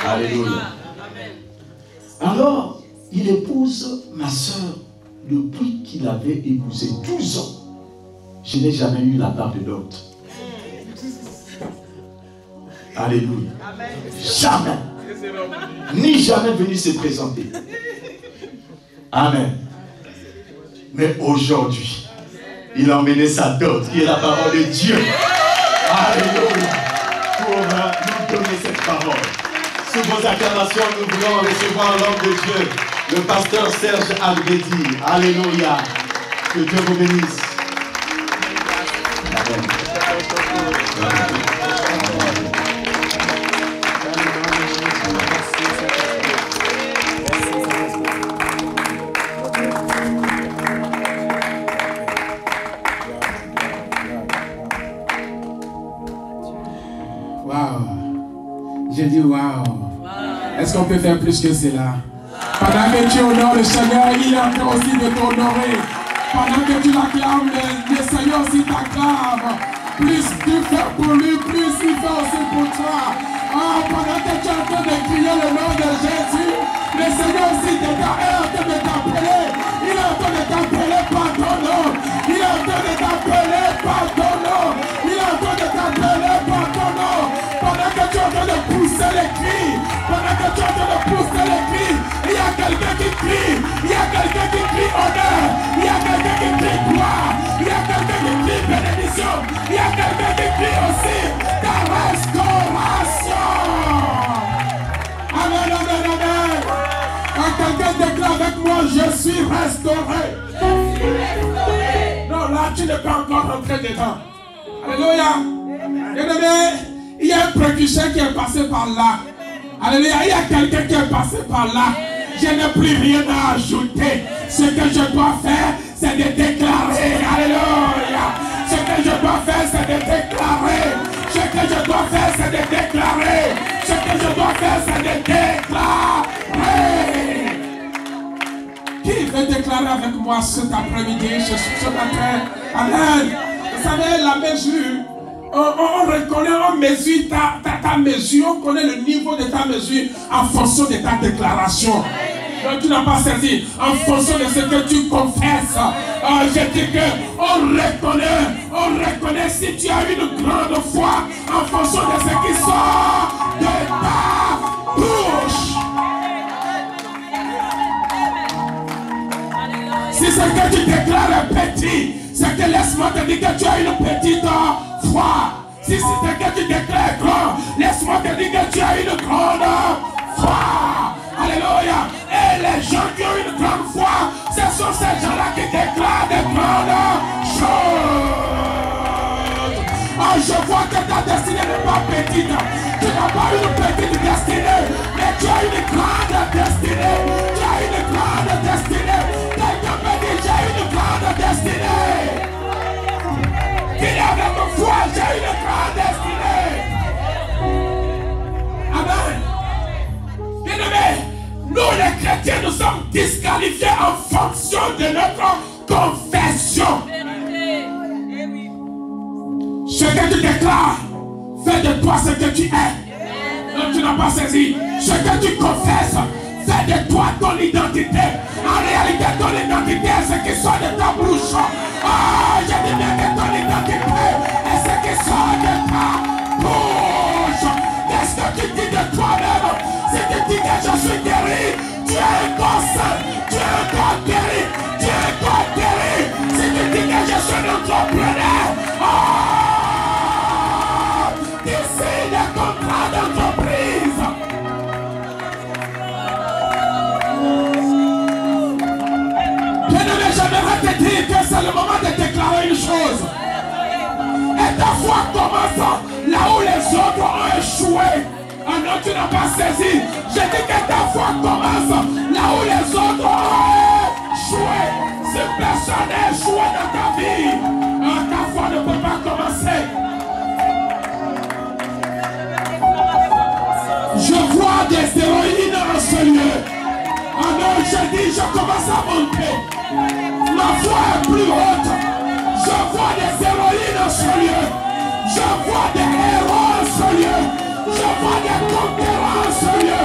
Alléluia. Alors, il épouse ma soeur depuis qu'il avait épousé 12 ans. Je n'ai jamais eu la part de dot. Alléluia. Jamais. Ni jamais venu se présenter. Amen. Mais aujourd'hui, il a emmené sa dot, qui est la parole de Dieu. Alléluia. Pour nous donner cette parole. Sous vos acclamations, nous voulons recevoir l'homme de Dieu, le pasteur Serge Alvedi. Alléluia. Que Dieu vous bénisse. Amen. J'ai dit waouh. Est-ce qu'on peut faire plus que cela? Pendant que tu honores le Seigneur, il est en train aussi de t'honorer. Pendant que tu l'acclames, le Seigneur aussi t'acclame. Plus tu fais pour lui, plus il fait aussi pour toi. Pendant que tu es en train de crier le nom de Jésus, le Seigneur aussi est en train de t'appeler. Il est en train de t'appeler par ton nom. Il est en train de t'appeler par ton nom. Il est en train de t'appeler par ton nom. Pendant que tu es en train de pousser les cris, pendant que tu es en train de pousser les cris, il y a quelqu'un qui crie, il y a quelqu'un qui crie honneur, il y a quelqu'un qui crie gloire, il y a quelqu'un qui crie bénédiction, il y a quelqu'un qui crie aussi ta restauration. Amen, amen, amen. Quand quelqu'un déclare avec moi, je suis restauré. Je suis restauré. Non, là, tu n'es pas encore rentré dedans. Alléluia. Bien-aimé, il y a un précurseur qui est passé par là. Alléluia, il y a quelqu'un qui est passé par là. Je n'ai plus rien à ajouter. Ce que je dois faire, c'est de déclarer. Alléluia. Ce que je dois faire, c'est de déclarer. Ce que je dois faire, c'est de déclarer. Ce que je dois faire, c'est de déclarer. Qui veut déclarer avec moi cet après-midi, ce matin? Amen. Vous savez, la mesure, on reconnaît, on mesure ta mesure, on connaît le niveau de ta mesure en fonction de ta déclaration. Donc tu n'as pas saisi, en fonction de ce que tu confesses. Je dis qu'on reconnaît si tu as une grande foi en fonction de ce qui sort de ta bouche. Si ce que tu déclares est petit, c'est que laisse-moi te dire que tu as une petite foi. Si c'est ce que tu déclares grand, laisse-moi te dire que tu as une grande foi. Alléluia. Et les gens qui ont une grande foi, ce sont ces gens-là qui déclarent de grandes choses. Je vois que ta destinée n'est pas petite. Tu n'as pas une petite destinée, mais tu as une grande destinée. Tu as une grande destinée. Quelqu'un me dit, j'ai une grande destinée. Qu'il y a avec foi, j'ai une grande destinée. Amen. Bien-aimés, nous les chrétiens, nous sommes disqualifiés en fonction de notre confession. Ce que tu déclares fait de toi ce que tu es. Non, tu n'as pas saisi. Ce que tu confesses fait de toi ton identité. En réalité, ton identité est ce qui sort de ta bouche. Je dis bien que ton identité est ce qui sort de ta bouche. Qu'est-ce que tu dis de toi-même? Si tu dis que je suis guéri, tu es un gosse. Tu es un corps guéri. Tu es un corps guéri. Si tu dis que je suis un entrepreneur, tu signes des contrats d'entreprise. Bien-aimé, j'aimerais te dire que c'est le moment de déclarer une chose. Et ta foi commence là où les autres ont échoué. Ah non, tu n'as pas saisi. Je dis que ta foi commence là où les autres ont échoué. Si personne n'a échoué dans ta vie, ta foi ne peut pas commencer. Je vois des héroïnes en ce lieu. Ah non, je dis, je commence à monter. Ma foi est plus haute. Je vois des héroïnes en ce lieu. Je vois des héros en ce lieu. Je vois des conquérants en ce lieu.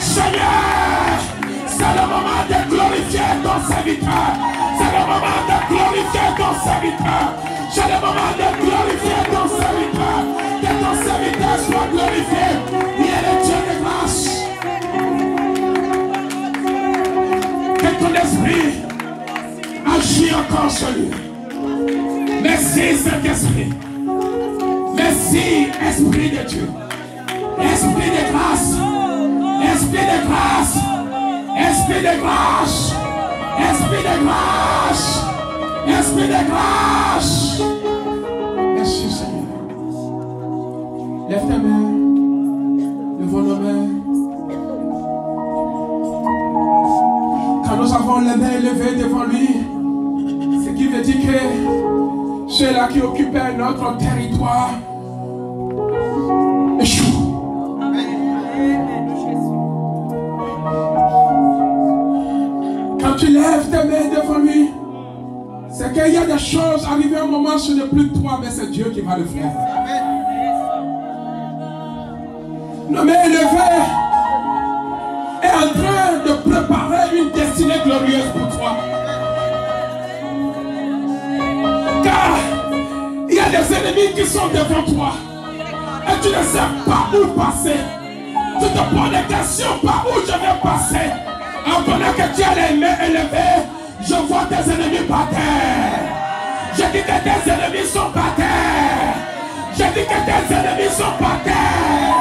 Seigneur, c'est le moment de glorifier ton serviteur. C'est le moment de glorifier ton serviteur. C'est le moment de glorifier ton serviteur. Que ton serviteur soit glorifié. Il est le Dieu de grâce. Que ton esprit agit encore sur lui. Merci Saint-Esprit. Merci Esprit de Dieu. Esprit de grâce. Esprit de grâce. Esprit de grâce. Esprit de grâce. Esprit de grâce. Merci Seigneur. Lève ta main. Levons nos mains. Quand nous avons les mains élevées devant lui, ce qui veut dire que ceux-là qui occupaient notre territoire échouent. Quand tu lèves tes mains devant lui, c'est qu'il y a des choses arrivées à un moment, ce n'est plus toi, mais c'est Dieu qui va le faire. Nos mains élevées est en train de préparer une destinée glorieuse pour toi. Car il y a des ennemis qui sont devant toi et tu ne sais pas où passer. Tu te poses des questions par où je vais passer. Pendant que tu as les mains élevées, je vois tes ennemis par terre. Je dis que tes ennemis sont par terre. Je dis que tes ennemis sont par terre.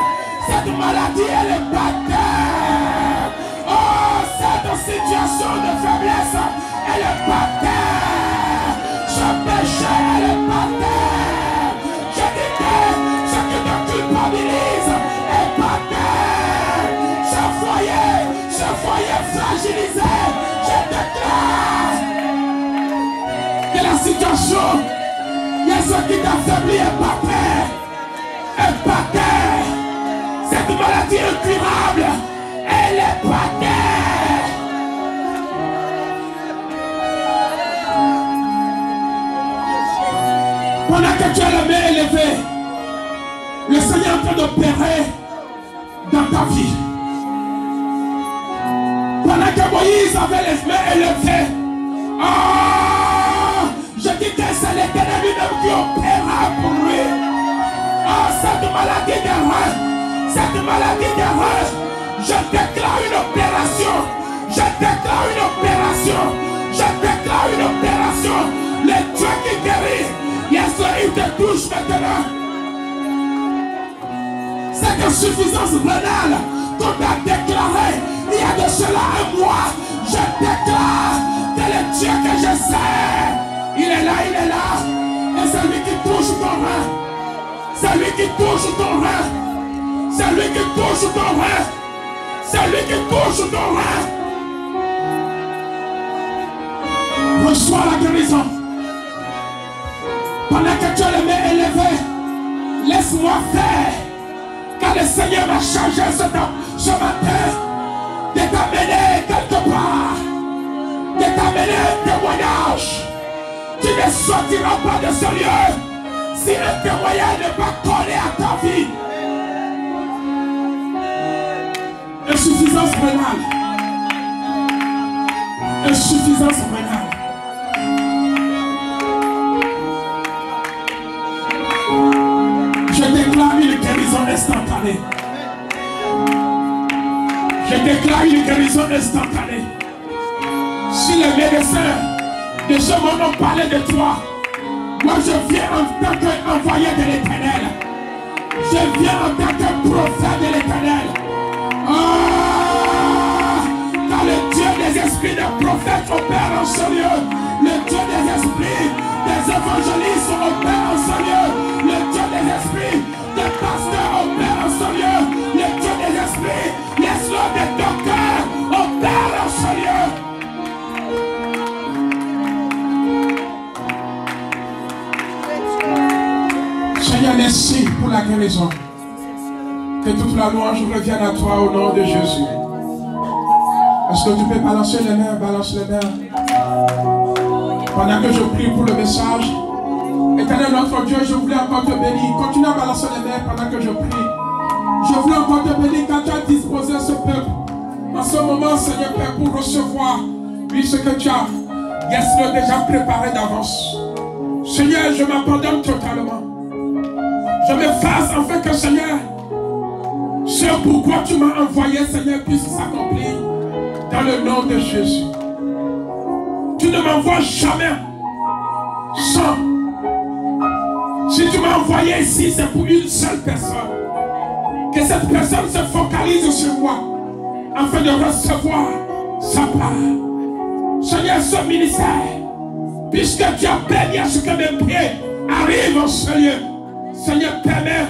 Cette maladie, elle est par terre. Oh, cette situation de faiblesse, elle est par terre. Ce péché, elle est par terre. Je dis que ce qui te culpabilise est par terre. Ce foyer fragilisé, je déclare que la situation, il y a ce qui t'affaiblit est par terre. Est par terre. Cette maladie incurable, elle est par terre. Pendant que tu as la main élevée, le Seigneur est en train d'opérer dans ta vie. Pendant que Moïse avait les mains élevées, je dis que c'est l'Éternel lui-même qui opéra pour lui. Cette maladie des reins, cette maladie des reins, je déclare une opération. Je déclare une opération. Je déclare une opération. Le Dieu qui guérit, yes, il te touche maintenant. Cette insuffisance rénale qu'on a déclarée il y a de cela un mois, je déclare que le Dieu que je sais, il est là, et c'est lui qui touche ton rein. C'est lui qui touche ton rein. C'est lui qui touche ton rein. C'est lui qui touche ton rein. Reçois la guérison. Pendant que tu as les mains élevées, laisse-moi faire. Car le Seigneur m'a chargé ce matin de t'amener quelque part. De t'amener un témoignage. Tu ne sortiras pas de ce lieu si le témoignage n'est pas collé à ta vie. Insuffisance rénale. Insuffisance rénale. Je déclare une guérison instantanée. Je déclare une guérison instantanée. Si les médecins de ce monde ont parlé de toi, moi je viens en tant qu'envoyé de l'Éternel. Je viens en tant que prophète de l'Éternel. Car le Dieu des esprits des prophètes opère en ce lieu. Le Dieu des esprits des évangélistes opère en ce lieu. Le Dieu des esprits des pasteurs opère en ce lieu. Le Dieu des esprits, les slots des docteurs opère en ce lieu. Seigneur, merci pour la guérison. Que toute la louange revienne à toi au nom de Jésus. Est-ce que tu peux balancer les mains? Balance les mains. Pendant que je prie pour le message, Éternel notre Dieu, je voulais encore te bénir. Continue à balancer les mains pendant que je prie. Je voulais encore te bénir quand tu as disposé ce peuple. En ce moment, Seigneur Père, pour recevoir, oui, ce que tu as, déjà préparé d'avance. Seigneur, je m'abandonne totalement. Je m'efface afin que, Seigneur, ce pourquoi tu m'as envoyé, Seigneur, puisse s'accomplir dans le nom de Jésus. Tu ne m'envoies jamais sans. Si tu m'as envoyé ici, c'est pour une seule personne. Que cette personne se focalise sur moi afin de recevoir sa part. Seigneur, ce ministère, puisque tu as permis à ce que mes pieds arrivent en ce lieu, Seigneur, permets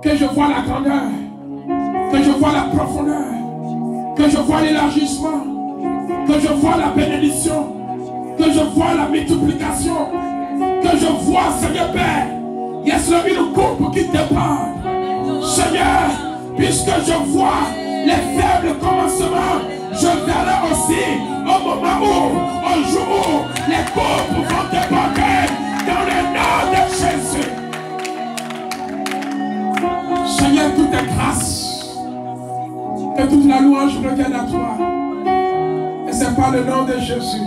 que je vois la grandeur, que je vois la profondeur, que je vois l'élargissement, que je vois la bénédiction, que je vois la multiplication, que je vois, Seigneur Père, il y a une coupe qui dépend. Seigneur, puisque je vois les faibles commencements, je verrai aussi au moment où, au jour où les coupes vont déborder dans le nom de Jésus. Seigneur, toute est grâce, que toute la louange revienne à toi. Et c'est par le nom de Jésus.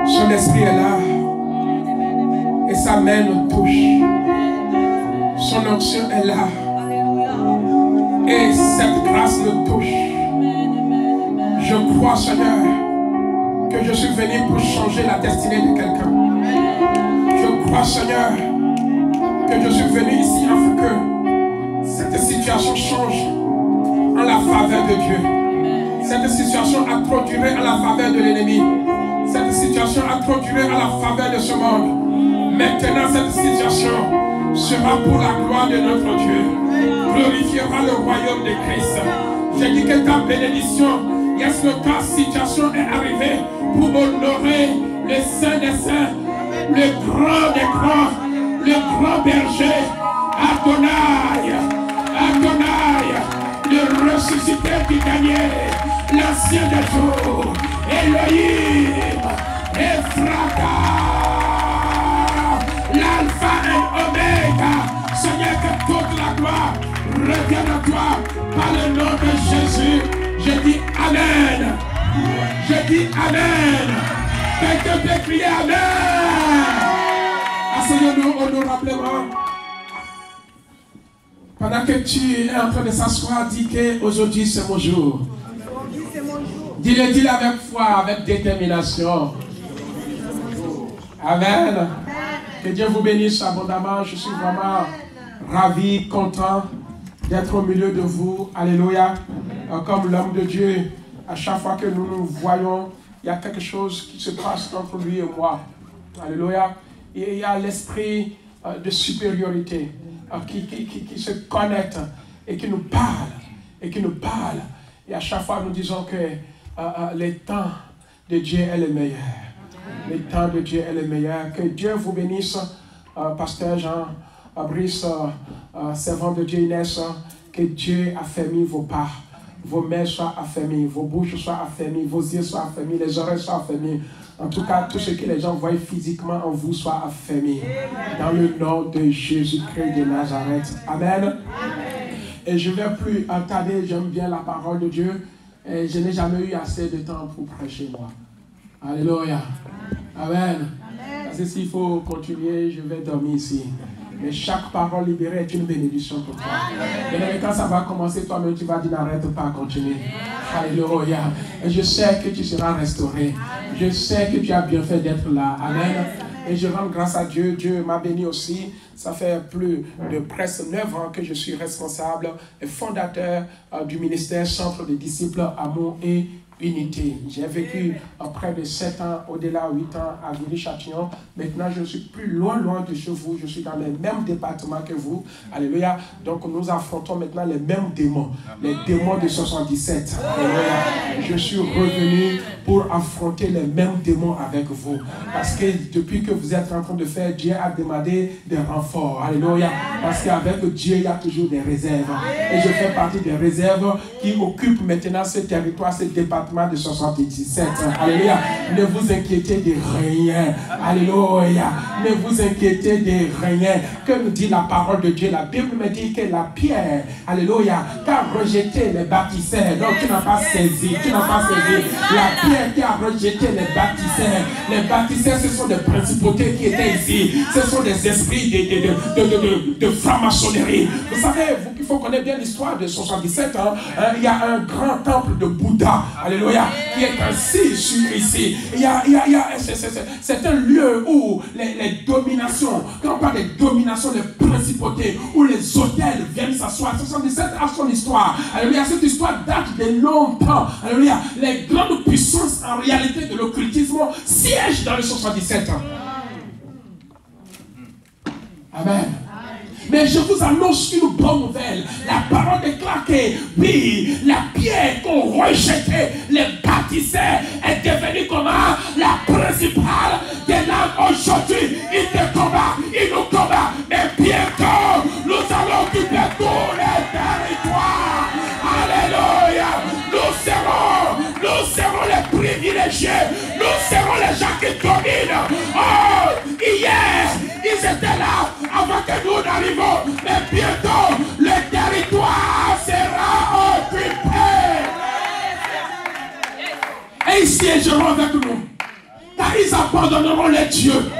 Son esprit est là. Et sa main nous touche. Son onction est là. Et cette grâce nous touche. Je crois, Seigneur, que je suis venu pour changer la destinée de quelqu'un. Je crois, Seigneur, que je suis venu ici afin que cette situation change en la faveur de Dieu. Cette situation a trop duré en la faveur de l'ennemi. Cette situation a trop duré en la faveur de ce monde. Maintenant, cette situation sera pour la gloire de notre Dieu. Glorifiera le royaume de Christ. J'ai dit que ta bénédiction, ta situation est arrivée pour honorer le Saint des Saints, le grand des grands, le grand berger, Adonai, le ressuscité qui gagnait, l'ancien des jours, Elohim, Ephrata, l'alpha et Oméga. Seigneur, que toute la gloire revienne à toi par le nom de Jésus. Je dis Amen. Je dis Amen. Quelqu'un peut crier Amen. Asseyons-nous honorablement. Pendant que tu es en train de s'asseoir, dis qu'aujourd'hui c'est mon jour. Dis-le avec foi, avec détermination. Amen. Que Dieu vous bénisse abondamment. Je suis vraiment ravi, content d'être au milieu de vous. Alléluia. Comme l'homme de Dieu, à chaque fois que nous nous voyons, il y a quelque chose qui se passe entre lui et moi. Alléluia. Et il y a l'esprit de supériorité qui se connecte et qui nous parle. Et à chaque fois, nous disons que le temps de Dieu est le meilleur. Le temps de Dieu est le meilleur. Que Dieu vous bénisse, Pasteur Jean, Brice, servant de Dieu Inès. Que Dieu affermisse vos pas. Vos mains soient affermies, vos bouches soient affermies, vos yeux soient affermis, les oreilles soient affermies. En tout cas, tout ce que les gens voient physiquement en vous soit affermi. Dans le nom de Jésus-Christ de Nazareth. Amen. Et je ne vais plus tarder, j'aime bien la parole de Dieu. Et je n'ai jamais eu assez de temps pour prêcher moi. Alléluia. Amen. Parce que s'il faut continuer, je vais dormir ici. Mais chaque parole libérée est une bénédiction pour toi. Et quand ça va commencer, toi-même tu vas dire n'arrête pas, continue. Alléluia. Et je sais que tu seras restauré. Je sais que tu as bien fait d'être là. Amen. Et je rends grâce à Dieu. Dieu m'a béni aussi. Ça fait plus de presque 9 ans que je suis responsable et fondateur du ministère Centre des disciples Amour et unité. J'ai vécu près de 7 ans, au-delà 8 ans à Viry-Châtillon. Maintenant, je ne suis plus loin de chez vous. Je suis dans le même département que vous. Alléluia. Donc, nous affrontons maintenant les mêmes démons. Les démons de 77. Alléluia. Je suis revenu pour affronter les mêmes démons avec vous. Parce que depuis que vous êtes en train de faire, Dieu a demandé des renforts. Alléluia. Parce qu'avec Dieu, il y a toujours des réserves. Et je fais partie des réserves qui occupent maintenant ce territoire, ce département de 77. Alléluia. Ne vous inquiétez de rien. Alléluia. Ne vous inquiétez de rien. Que nous dit la parole de Dieu? La Bible me dit que la pierre, alléluia, qu'a rejeté les bâtisseurs. Donc tu n'as pas saisi. Tu n'as pas saisi. La pierre qui a rejeté les bâtisseurs. Les bâtisseurs, ce sont des principautés qui étaient ici. Ce sont des esprits de franc-maçonnerie. Vous savez, vous qu'il faut connaître bien l'histoire de 77 ans. Il y a un grand temple de Bouddha. Alléluia. Qui est assis sur ici. C'est un lieu où les dominations, quand on parle des dominations, les principautés, où les hôtels viennent s'asseoir. 77 a son histoire. Alléluia. Cette histoire date de longtemps. Alléluia. Les grandes puissances en réalité de l'occultisme siègent dans le 77 ans. Amen. Mais je vous annonce une bonne nouvelle. La parole déclare que oui, la pierre qu'ont rejetée les bâtisseurs est devenue comment? La principale des langues. Aujourd'hui, ils te combattent, ils nous combattent. Mais bientôt, nous allons occuper tous les territoires. Alléluia. Nous serons les privilégiés. Nous serons les gens qui dominent. Oh, hier, ils étaient là avant que nous n'arrivions. Mais bientôt, le territoire sera occupé. Et ils siégeront avec nous. Car ils abandonneront les dieux.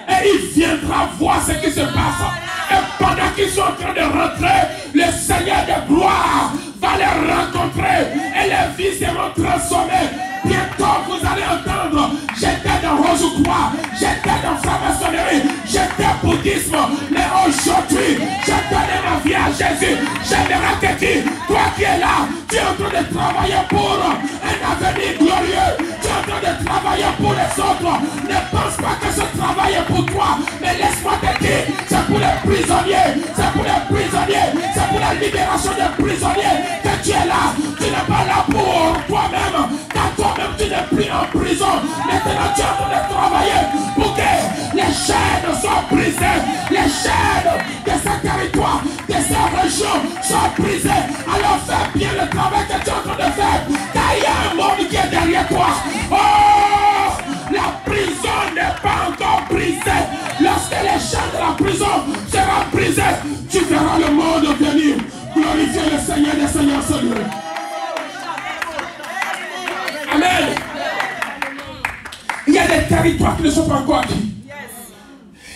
Et il viendra voir ce qui se passe. Et pendant qu'ils sont en train de rentrer, le Seigneur de gloire va les rencontrer. Et les vies seront transformées. Bientôt vous allez entendre: j'étais dans Rose-Croix, j'étais dans franc-maçonnerie, j'étais bouddhisme, mais aujourd'hui j'ai donné ma vie à Jésus. J'aimerais te dire, toi qui es là, tu es en train de travailler pour un avenir glorieux, tu es en train de travailler pour les autres. Ne pense pas que ce travail est pour toi, mais laisse-moi te dire, c'est pour les prisonniers, c'est pour les prisonniers, c'est pour la libération des prisonniers que tu es là. Tu n'es pas là pour toi-même, car toi-même tu n'es plus en prison. Maintenant tu es en train de travailler pour que les chaînes soient brisées, les chaînes de ce territoire, de ces régions soient brisées. Alors fais bien le travail que tu es en train de faire, car il y a un monde qui est derrière toi. Oh, la prison n'est pas encore brisée. Lorsque les chaînes de la prison seront brisées, tu verras le monde venir. Glorifier le Seigneur des Seigneurs, Seigneur. Amen. Il y a des territoires qui ne sont pas encore acquis.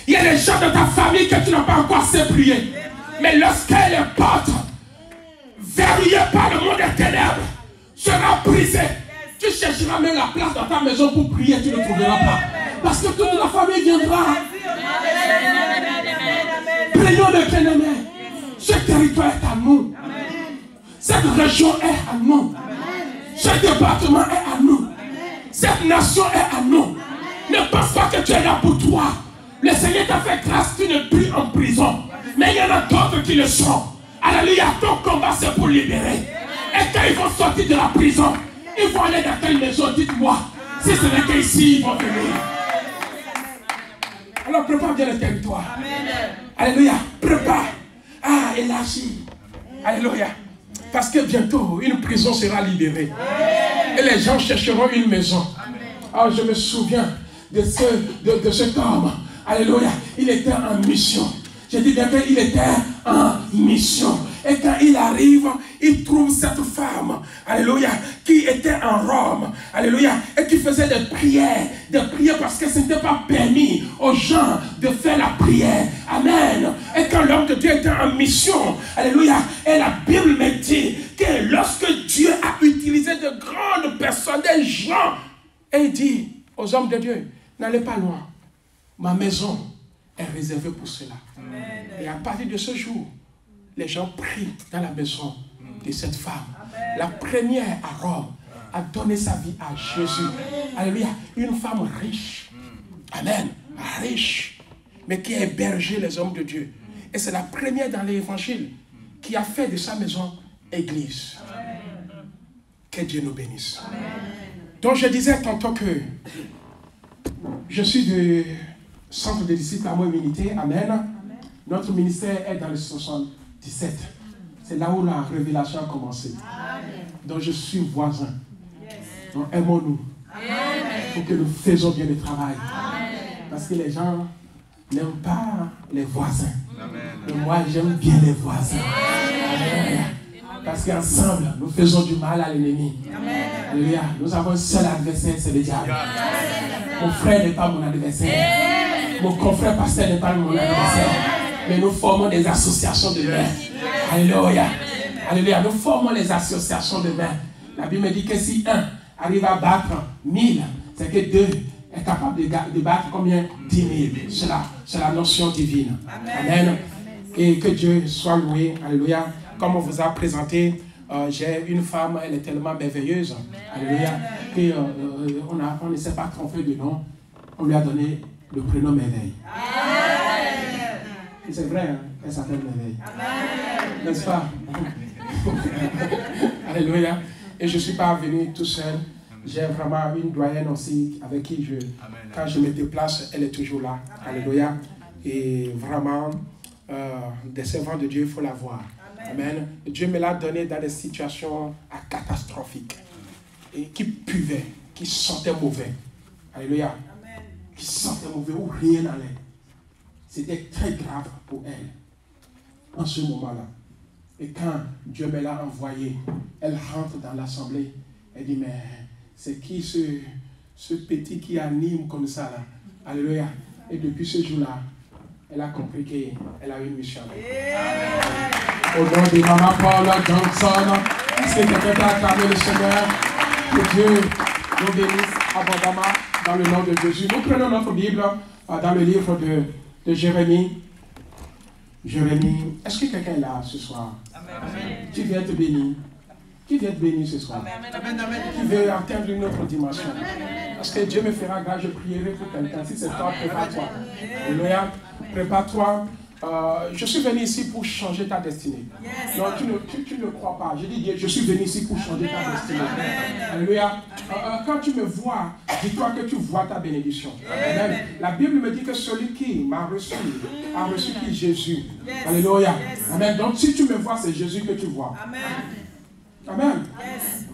Il y a des gens de ta famille que tu n'as pas encore assez prié. Mais lorsque les portes verrouillées par le monde des ténèbres seront brisées, tu chercheras même la place dans ta maison pour prier, tu ne trouveras pas. Parce que toute la famille viendra. Prions le Bien-Aimé. Ce territoire est à nous. Cette région est à nous. Ce département est à nous. Cette nation est à nous. Ne pense pas que tu es là pour toi. Le Seigneur t'a fait grâce, tu n'es plus en prison. Mais il y en a d'autres qui le sont. Alléluia, ton combat c'est pour libérer. Et quand ils vont sortir de la prison, ils vont aller dans quelle maison? Dites-moi. Si ce n'est qu'ici, ils vont venir. Alors prépare bien le territoire. Alléluia, prépare. Ah, élargis. Alléluia. Parce que bientôt, une prison sera libérée. Et les gens chercheront une maison. Ah, je me souviens de cet homme. Alléluia. Il était en mission. Je dis bien qu'il était en mission. Et quand il arrive, il trouve cette femme, alléluia, qui était en Rome, alléluia, et qui faisait des prières parce que ce n'était pas permis aux gens de faire la prière. Amen. Et quand l'homme de Dieu était en mission, alléluia, et la Bible me dit que lorsque Dieu a utilisé de grandes personnes, des gens, et il dit aux hommes de Dieu, n'allez pas loin, ma maison est réservée pour cela. Amen. Et à partir de ce jour, les gens prient dans la maison de cette femme. Amen. La première à Rome a donné sa vie à Jésus. Alléluia. Une femme riche. Amen. Riche. Mais qui a hébergé les hommes de Dieu. Et c'est la première dans l'évangile qui a fait de sa maison église. Que Dieu nous bénisse. Amen. Donc je disais tantôt que je suis du centre de disciples Amour et Unité. Amen. Amen. Notre ministère est dans le 77. C'est là où la révélation a commencé. Amen. Donc je suis voisin. Yes. Donc aimons-nous. Pour que nous faisions bien le travail. Amen. Parce que les gens n'aiment pas les voisins. Amen. Et moi j'aime bien les voisins. Amen. Parce qu'ensemble, nous faisons du mal à l'ennemi. Alléluia. Nous avons un seul adversaire, c'est le diable. Mon frère n'est pas mon adversaire. Mon confrère pasteur n'est pas mon adversaire. Mais nous formons des associations de mains. Alléluia. Alléluia. Nous formons les associations de mains. La Bible me dit que si un arrive à battre 1000, c'est que 2 est capable de battre combien? 10 000. C'est la notion divine. Amen. Et que Dieu soit loué. Alléluia. Comme on vous a présenté, j'ai une femme, elle est tellement merveilleuse, alléluia, qu'on ne s'est pas trompé de nom. On lui a donné le prénom Merveille. Et c'est vrai, hein, elle s'appelle Merveille. N'est-ce pas? Alléluia. Et je ne suis pas venu tout seul. J'ai vraiment une doyenne aussi avec qui quand je me déplace, elle est toujours là. Alléluia. Et vraiment, des servants de Dieu, il faut la voir. Amen. Dieu me l'a donné dans des situations catastrophiques. Et qui puvaient, qui sentaient mauvais. Alléluia. Amen. Qui sentaient mauvais où rien n'allait. C'était très grave pour elle. En ce moment-là. Et quand Dieu me l'a envoyée, elle rentre dans l'assemblée. Elle dit, mais c'est qui ce petit qui anime comme ça là? Alléluia. Et depuis ce jour-là, elle a compris qu'elle a une mission. Au nom de Maman Paul Johnson, est-ce que quelqu'un peut acclamer le Seigneur? Que Dieu nous bénisse abondamment dans le nom de Jésus. Nous prenons notre Bible dans le livre de Jérémie. Jérémie, est-ce que quelqu'un est là ce soir? Amen. Qui vient te bénir? Qui vient te bénir ce soir? Amen. Qui veut atteindre une autre dimension? Parce que Dieu me fera grâce, je prierai pour quelqu'un. Si c'est toi, prépare-toi. Alléluia. Prépare-toi. Je suis venu ici pour changer ta destinée. Yes. Non, tu ne crois pas. Je dis Dieu, je suis venu ici pour changer ta destinée. Alléluia. Quand tu me vois, dis-toi que tu vois ta bénédiction. Amen. La Bible me dit que celui qui m'a reçu a reçu qui? Jésus. Yes. Alléluia. Yes. Amen. Donc si tu me vois, c'est Jésus que tu vois. Amen. Amen. Yes.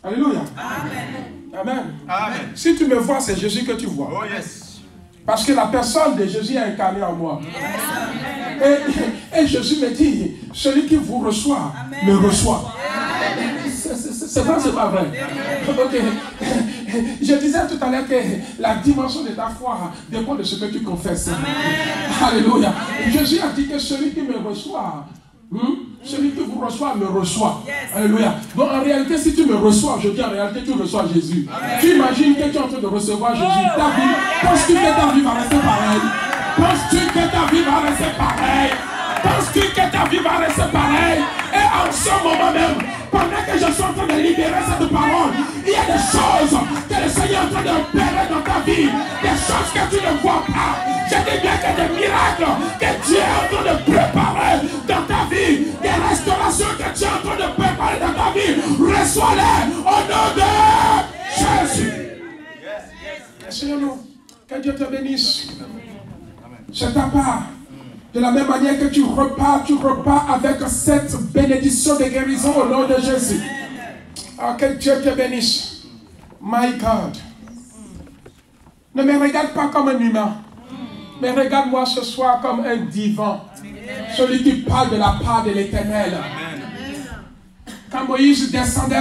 Alléluia. Amen. Amen. Amen. Si tu me vois, c'est Jésus que tu vois. Oh yes. Parce que la personne de Jésus est incarnée en moi. Et Jésus me dit, celui qui vous reçoit, me reçoit. C'est vrai ou c'est pas vrai? Okay. Je disais tout à l'heure que la dimension de ta foi dépend de ce que tu confesses. Amen. Alléluia. Jésus a dit que celui qui me reçoit, celui qui vous reçoit me reçoit. Yes. Alléluia. Donc en réalité, si tu me reçois, je dis en réalité, tu reçois Jésus. Amen. Tu imagines que tu es en train de recevoir Jésus. Ta vie, penses-tu que ta vie va rester pareille? Penses-tu que ta vie va rester pareille? Penses-tu que ta vie va rester pareille? Et en ce moment même, pendant que je suis en train de libérer cette parole, il y a des choses que le Seigneur est en train d'opérer dans ta vie. Des choses que tu ne vois pas. Je dis bien que des miracles que Dieu est en train de préparer dans ta vie. Des restaurations que Dieu est en train de préparer dans ta vie. Reçois-les au nom de Jésus. Seigneur, que Dieu te bénisse. C'est ta part. De la même manière que tu repars avec cette bénédiction de guérison au nom de Jésus. Oh, que Dieu te bénisse. My God. Ne me regarde pas comme un humain. Mais regarde-moi ce soir comme un divin. Celui qui parle de la part de l'Éternel. Quand Moïse descendait,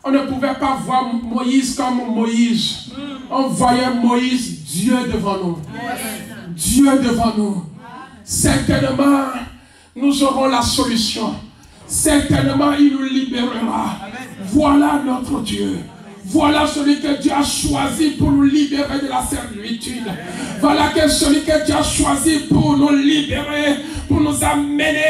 on ne pouvait pas voir Moïse comme Moïse. On voyait Moïse, Dieu devant nous. Dieu devant nous. Certainement, nous aurons la solution. Certainement, il nous libérera. Voilà notre Dieu. Voilà celui que Dieu a choisi pour nous libérer de la servitude. Voilà celui que Dieu a choisi pour nous libérer, pour nous amener,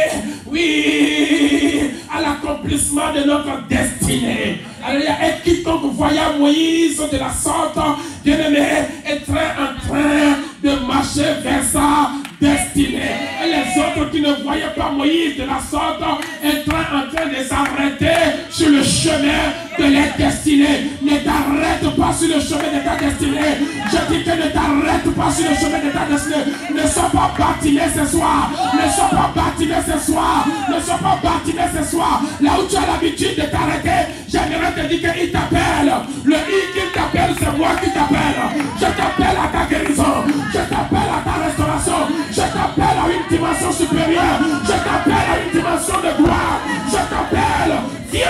oui, à l'accomplissement l'accomplissement de notre destinée. Alléluia. Et quiconque voyait Moïse de la sorte, bien-aimé, est en train de marcher vers sa destinée. Et les autres qui ne voyaient pas Moïse de la sorte, est en train de s'arrêter sur le chemin de leur destinée. Ne t'arrête pas sur le chemin de ta destinée. Je dis que ne t'arrête pas sur le chemin de ta destinée. Ne sois pas bâtimé ce soir. Ne sois pas bâtimé ce soir. Ne sois pas bâtimé ce soir. Là où tu as l'habitude de t'arrêter, j'aimerais te dire qu'il t'appelle. Le I qu'il t'appelle, c'est moi qui t'appelle. Je t'appelle à ta guérison. Je t'appelle à ta restauration. Je t'appelle à une dimension supérieure. Je t'appelle à une dimension de gloire. Je t'appelle. Viens!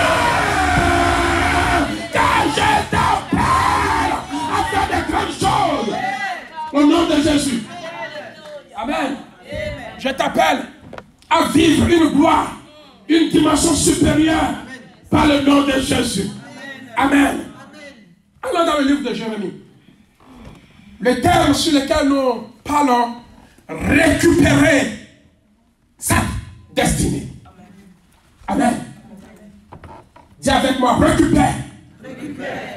Car je t'appelle à faire des grandes choses. Au nom de Jésus. Amen. Je t'appelle à vivre une gloire, une dimension supérieure par le nom de Jésus. Amen. Alors dans le livre de Jérémie, le terme sur lequel nous parlons, récupérer sa destinée. Amen. Dis avec moi, récupère.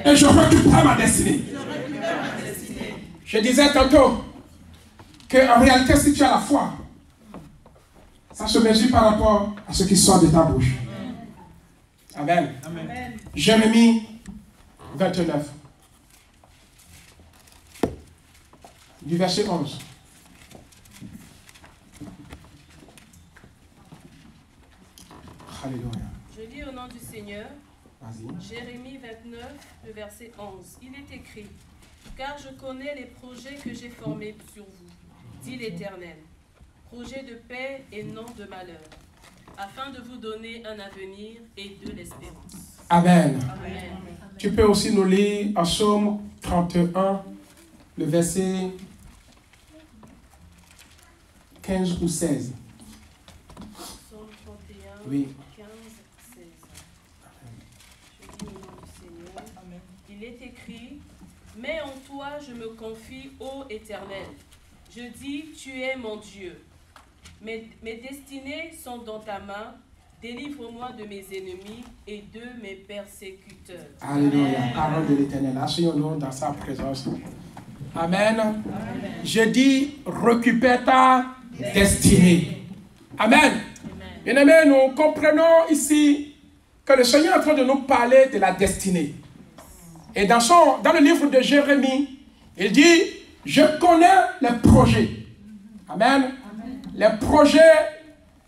Et je récupère ma destinée. Je disais tantôt qu'en réalité, si tu as la foi, ça se mesure par rapport à ce qui sort de ta bouche. Amen. Amen. Jérémie 29. Du verset 11. Alléluia. Je lis au nom du Seigneur. Jérémie 29, le verset 11. Il est écrit: car je connais les projets que j'ai formés sur vous, dit l'Éternel. Projets de paix et non de malheur, afin de vous donner un avenir et de l'espérance. Amen. Amen. Tu peux aussi nous lire en Psaume 31, le verset 15 ou 16. Psaume 31, oui. 15, 16. Je lis au nom du Seigneur. Amen. Il est écrit: mais en toi je me confie, ô Éternel. Je dis, tu es mon Dieu. Mes destinées sont dans ta main. Délivre-moi de mes ennemis et de mes persécuteurs. Alléluia. Parole de l'Éternel. Asseyons-nous dans sa présence. Amen. Amen. Je dis, récupère ta destinée. Amen. Bien aimé, nous comprenons ici que le Seigneur est en train de nous parler de la destinée. Et dans le livre de Jérémie, il dit, je connais les projets. Amen. Amen. Les projets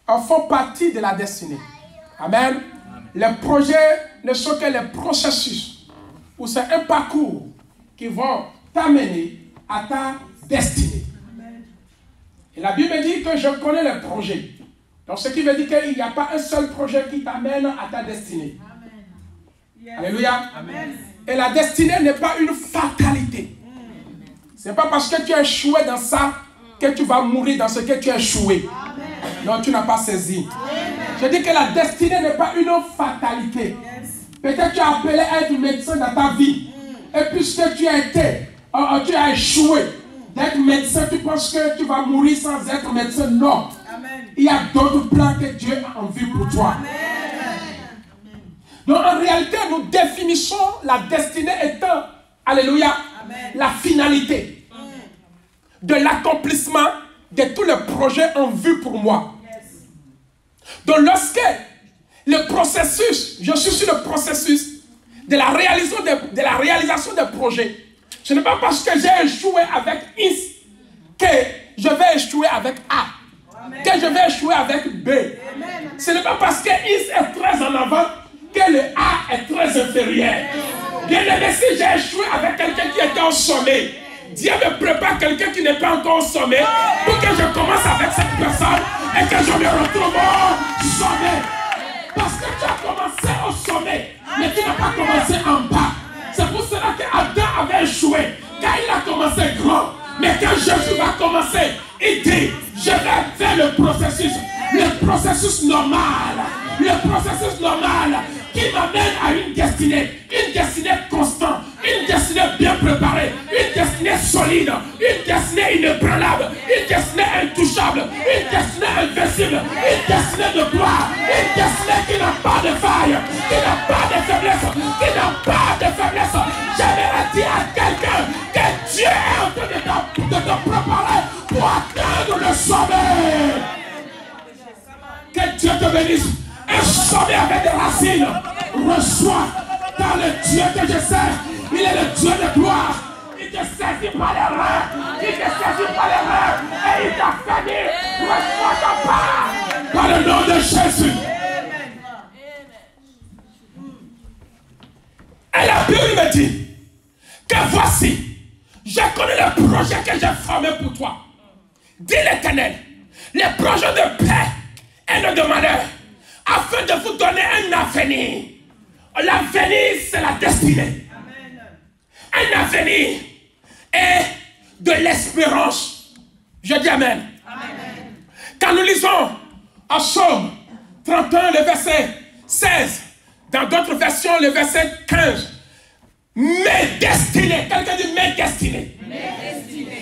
en font partie de la destinée. Amen. Amen. Les projets ne sont que les processus, ou c'est un parcours qui vont t'amener à ta destinée. Amen. Et la Bible dit que je connais les projets. Donc ce qui veut dire qu'il n'y a pas un seul projet qui t'amène à ta destinée. Amen. Yes. Alléluia. Amen. Et la destinée n'est pas une fatalité. Ce n'est pas parce que tu as échoué dans ça que tu vas mourir dans ce que tu as échoué. Amen. Non, tu n'as pas saisi. Amen. Je dis que la destinée n'est pas une fatalité. Yes. Peut-être tu as appelé à être médecin dans ta vie. Et puisque tu as échoué d'être médecin, tu penses que tu vas mourir sans être médecin. Non. Amen. Il y a d'autres plans que Dieu a en vue pour toi. Amen. Donc en réalité, nous définissons la destinée étant, alléluia, amen, la finalité de l'accomplissement de tous les projets en vue pour moi. Yes. Donc lorsque le processus, je suis sur le processus de la réalisation des projets, ce n'est pas parce que j'ai échoué avec X que je vais échouer avec A, amen, que je vais échouer avec B. Amen. Ce n'est pas parce que X est très en avant que le A est très inférieur. Bien aimé, si j'ai échoué avec quelqu'un qui était au sommet, Dieu me prépare quelqu'un qui n'est pas encore au sommet pour que je commence avec cette personne et que je me retrouve au sommet. Parce que tu as commencé au sommet, mais tu n'as pas commencé en bas. C'est pour cela qu'Adam avait échoué, car il a commencé grand. Mais quand Jésus va commencer, il dit, je vais faire le processus normal. Le processus normal qui m'amène à une destinée constante, une destinée bien préparée, une destinée solide, une destinée inébranlable, une destinée intouchable, une destinée invincible, une destinée de gloire, une destinée qui n'a pas de faille, qui n'a pas de faiblesse, qui n'a pas de faiblesse. J'aimerais dire à quelqu'un que Dieu est en train de te préparer pour atteindre le sommet. Que Dieu te bénisse. Un sommet avec des racines. Reçois dans le Dieu que je sers. Il est le Dieu de gloire. Il te saisit par les reins. Il te saisit par les reins. Et il t'a fait. Reçois ta part. Dans le nom de Jésus. Et la Bible me dit que voici, je connais le projet que j'ai formé pour toi. Dit l'Éternel, les projets de paix et non de malheur, afin de vous donner un avenir. L'avenir, c'est la destinée. Un avenir et de l'espérance. Je dis Amen. Quand nous lisons en Psaume 31, le verset 16, dans d'autres versions, le verset 15, mes destinées. Quelqu'un dit mes destinées.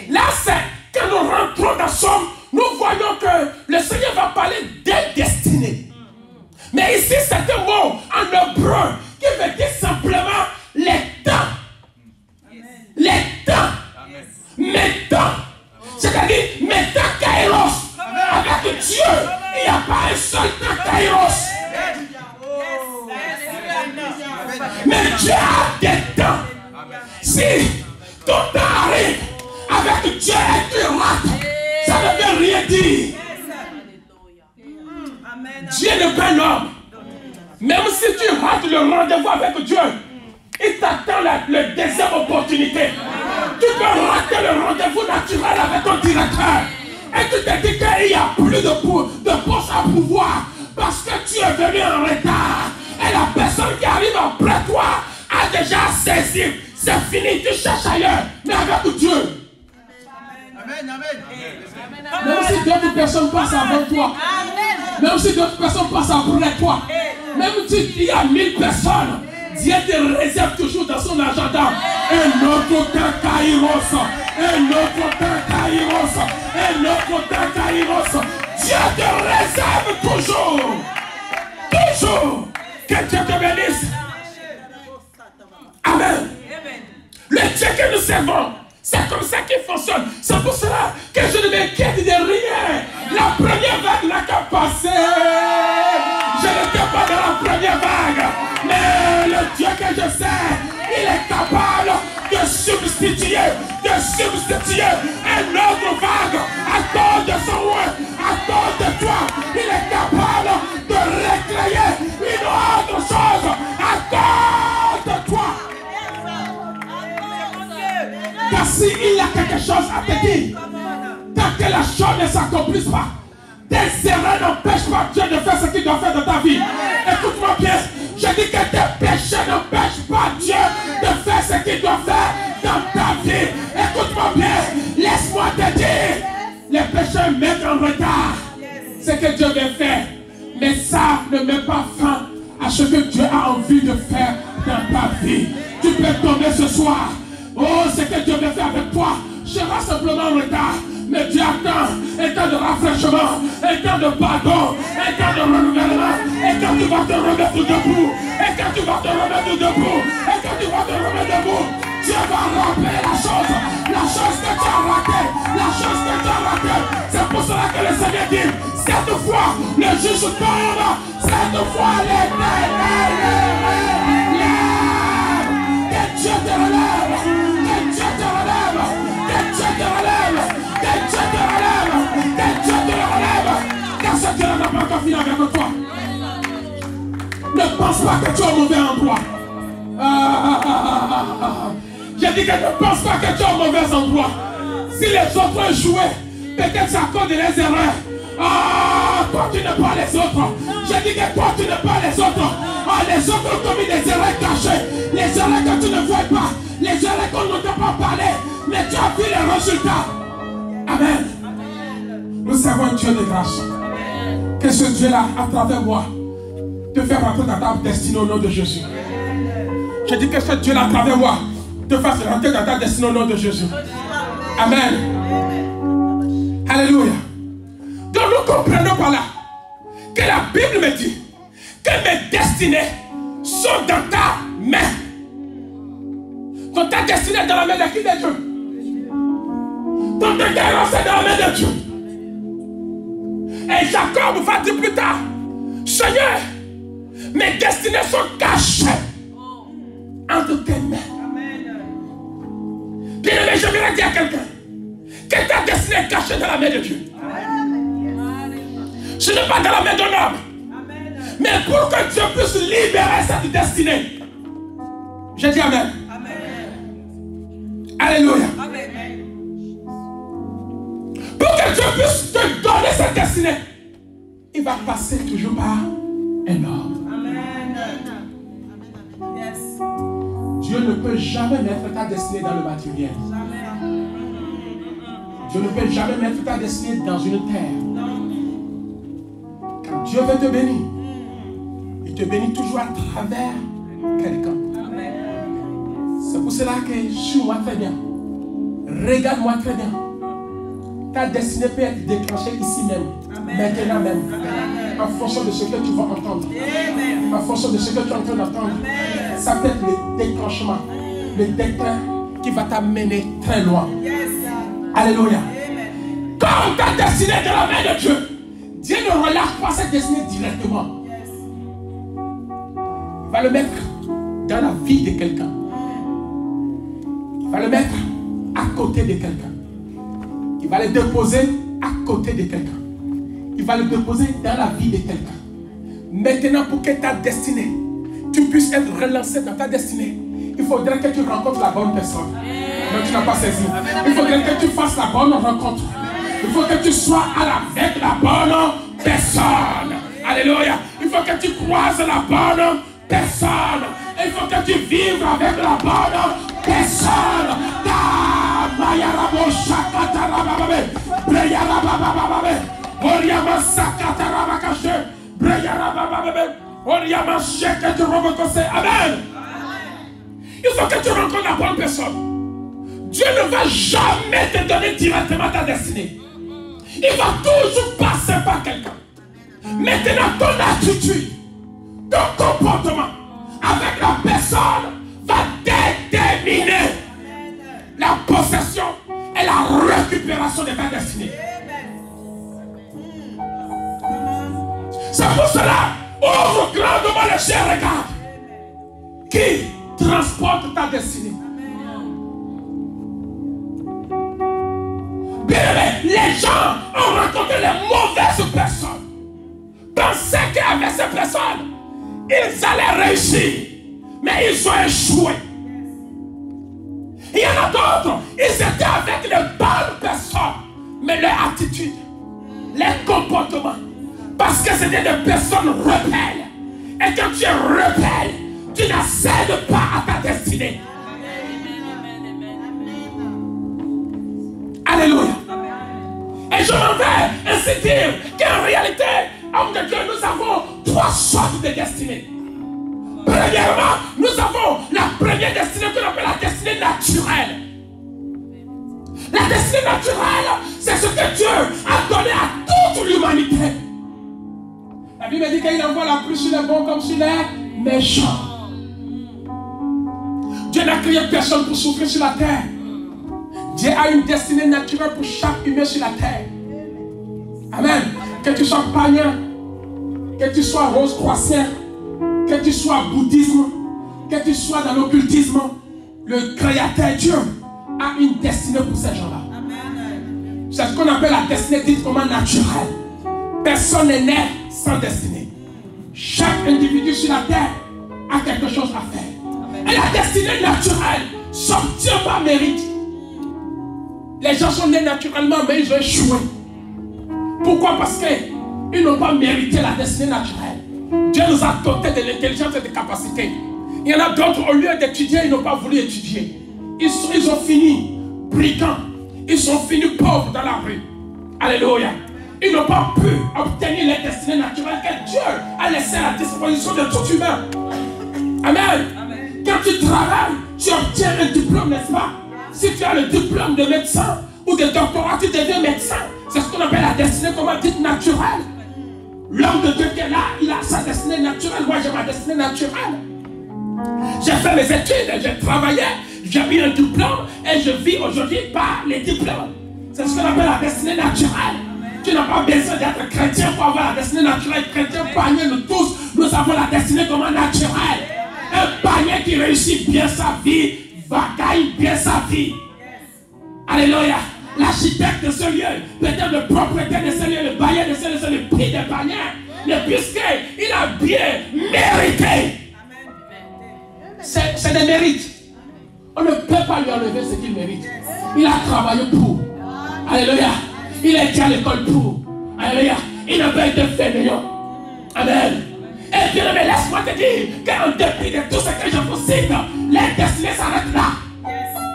Là, c'est quand nous rentrons dans Psaume, nous voyons que le Seigneur va parler des destinées. Mais ici, c'est un mot en hébreu qui veut dire simplement les temps. Les temps. Mes temps. C'est-à-dire mes temps kairos. Avec Dieu, il n'y a pas un seul temps kairos. Mais Dieu a des temps. Si ton temps arrive avec Dieu et tu rates, ça ne veut rien dire. Dieu n'est pas un homme. Même si tu rates le rendez-vous avec Dieu, il t'attend la deuxième opportunité. Tu peux rater le rendez-vous naturel avec ton directeur. Et tu te dis qu'il n'y a plus de poste à pouvoir parce que tu es venu en retard. Et la personne qui arrive après toi a déjà saisi. C'est fini, tu cherches ailleurs. Mais avec Dieu. Amen, amen. Même si d'autres personnes passent avant toi. Même si d'autres personnes passent après toi. Même s'il y a 1000 personnes. Dieu te réserve toujours dans son agenda un autre temps kairos. Un autre temps kairos. Un autre temps kairos. Dieu te réserve toujours. Toujours. Que Dieu te bénisse. Amen. Le Dieu que nous servons, c'est comme ça qu'il fonctionne. C'est pour cela que je ne m'inquiète de rien. La première vague n'a qu'à passer. Je n'étais pas dans la première vague. Mais le Dieu que je sers, il est capable de substituer un autre vague à cause de son roi, à cause de toi. Il est capable de réclamer une autre chose à cause de toi. Car s'il y a quelque chose à te dire, tant que la chose ne s'accomplisse pas, tes erreurs n'empêchent pas Dieu de faire ce qu'il doit faire dans ta vie. Écoute-moi bien, je dis que tes péchés n'empêchent pas Dieu de faire ce qu'il doit faire dans ta vie. Écoute-moi bien, laisse-moi te dire, les péchés mettent en retard ce que Dieu veut faire. Mais ça ne met pas fin à ce que Dieu a envie de faire dans ta vie. Tu peux tomber ce soir. Oh, ce que Dieu veut faire avec toi sera simplement en retard. Mais Dieu attend un temps de rafraîchissement, un temps de pardon, un temps de renouvellement. Et quand tu vas te remettre debout, et quand tu vas te remettre debout, et quand tu vas te remettre debout, Dieu va rappeler la chose que tu as ratée, la chose que tu as ratée. C'est pour cela que le Seigneur dit, cette fois, le juge tombe, cette fois, l'Éternel lève. Que Dieu te relève, que Dieu te relève, que Dieu te relève. Que Dieu te relève, que Dieu te relève, car ce Dieu n'a pas encore fini avec toi. Ne pense pas que tu es au mauvais endroit. J'ai dit que ne pense pas que tu es au mauvais endroit. Si les autres ont joué, peut-être c'est à cause de leurs erreurs. Toi tu n'es pas les autres. J'ai dit que toi tu n'es pas les autres. Les autres ont commis des erreurs cachées, les erreurs que tu ne vois pas, les erreurs qu'on ne t'a pas parlé, mais tu as vu les résultats. Amen. Nous servons un Dieu de grâce. Que ce Dieu-là, à travers moi, te fait rentrer dans ta destinée au nom de Jésus. Je dis que ce Dieu-là, à travers moi, te fasse rentrer dans ta destinée au nom de Jésus. Amen. Alléluia. Donc nous comprenons par là que la Bible me dit que mes destinées sont dans ta main. Donc ta destinée est dans la main de qui? De Dieu. Donc ta guérison est dans la main de Dieu. Et Jacob va dire plus tard, Seigneur, mes destinées sont cachées entre tes mains. Bien-aimé, je voudrais dire à quelqu'un que ta destinée est cachée dans la main de Dieu. Ce n'est pas dans la main d'un homme. Mais pour que Dieu puisse libérer cette destinée. Je dis Amen. Alléluia. Pour que Dieu puisse te donner cette destinée, il va passer toujours par un homme. Dieu ne peut jamais mettre ta destinée dans le matériel. Dieu ne peut jamais mettre ta destinée dans une terre. Quand Dieu veut te bénir, il te bénit toujours à travers quelqu'un. C'est pour cela que suis-moi très bien. Regarde-moi très bien. Ta destinée peut être déclenchée ici même. Maintenant même. En fonction de ce que tu vas entendre. En fonction de ce que tu es en train d'entendre. Ça peut être le déclenchement. Le déclin qui va t'amener très loin. Alléluia. Comme ta destinée est dans la main de Dieu, Dieu ne relâche pas cette destinée directement. Il va le mettre dans la vie de quelqu'un. Il va le mettre à côté de quelqu'un. Il va le déposer à côté de quelqu'un. Il va le déposer dans la vie de quelqu'un. Maintenant, pour que ta destinée, tu puisses être relancé dans ta destinée, il faudrait que tu rencontres la bonne personne. Mais tu n'as pas saisi. Il faudrait que tu fasses la bonne rencontre. Il faut que tu sois avec la bonne personne. Alléluia. Il faut que tu croises la bonne personne. Il faut que tu vives avec la bonne personne. Amen. Il faut que tu rencontres la bonne personne. Dieu ne va jamais te donner directement ta destinée. Il va toujours passer par quelqu'un. Maintenant, ton attitude, ton comportement avec la personne va déterminer la possession et la récupération de ta destinée. C'est pour cela, ouvre grandement les yeux, regarde. Qui transporte ta destinée? Les gens ont rencontré les mauvaises personnes. Pensaient qu'avec ces personnes, ils allaient réussir. Mais ils ont échoué. Il y en a d'autres, ils étaient avec les bonnes personnes. Mais leur attitude, leur comportement, parce que c'était des personnes rebelles. Et quand tu es rebelle, tu n'accèdes pas à ta destinée. Alléluia. Et je m'en vais ainsi dire qu'en réalité, homme de Dieu, nous avons trois sortes de destinées. Premièrement, nous avons la première destinée qu'on appelle la destinée naturelle. La destinée naturelle, c'est ce que Dieu a donné à toute l'humanité. La Bible dit qu'il envoie la pluie sur les bons comme sur les méchants. Dieu n'a créé personne pour souffrir sur la terre. Dieu a une destinée naturelle pour chaque humain sur la terre. Amen. Que tu sois païen, que tu sois rose-croissant, que tu sois bouddhisme, que tu sois dans l'occultisme, le créateur Dieu a une destinée pour ces gens-là. C'est ce qu'on appelle la destinée dite comment naturelle. Personne n'est né sans destinée. Chaque individu sur la terre a quelque chose à faire. Et la destinée naturelle s'obtient par mérite. Les gens sont nés naturellement, mais ils ont échoué. Pourquoi? Parce qu'ils n'ont pas mérité la destinée naturelle. Dieu nous a dotés de l'intelligence et des capacités. Il y en a d'autres, au lieu d'étudier, ils n'ont pas voulu étudier. Ils ont fini brigands. Ils ont fini pauvres dans la rue. Alléluia. Ils n'ont pas pu obtenir les destinées naturelles que Dieu a laissées à la disposition de tout humain. Amen. Quand tu travailles, tu obtiens un diplôme, n'est-ce pas? Si tu as le diplôme de médecin ou de doctorat, tu deviens médecin. C'est ce qu'on appelle la destinée, comment dite, naturelle. L'homme de Dieu qui est là, il a sa destinée naturelle. Moi, j'ai ma destinée naturelle. J'ai fait mes études, j'ai travaillé, j'ai mis un diplôme et je vis aujourd'hui par les diplômes. C'est ce qu'on appelle la destinée naturelle. Tu n'as pas besoin d'être chrétien pour avoir la destinée naturelle. Chrétien, païen, nous tous, nous avons la destinée comme naturelle. Un païen qui réussit bien sa vie, va gagner bien sa vie. Alléluia. L'architecte de ce lieu, peut-être le propriétaire de ce lieu, le bailleur de ce lieu, c'est le prix des païens. Mais puisqu'il a bien mérité. C'est des mérites. On ne peut pas lui enlever ce qu'il mérite. Il a travaillé pour. Alléluia. Il a été à l'école pour. Alléluia. Il n'a pas été fainéant. Amen. Et bien, mais laisse-moi te dire qu'en dépit de tout ce que je vous cite, les destinées s'arrêtent là.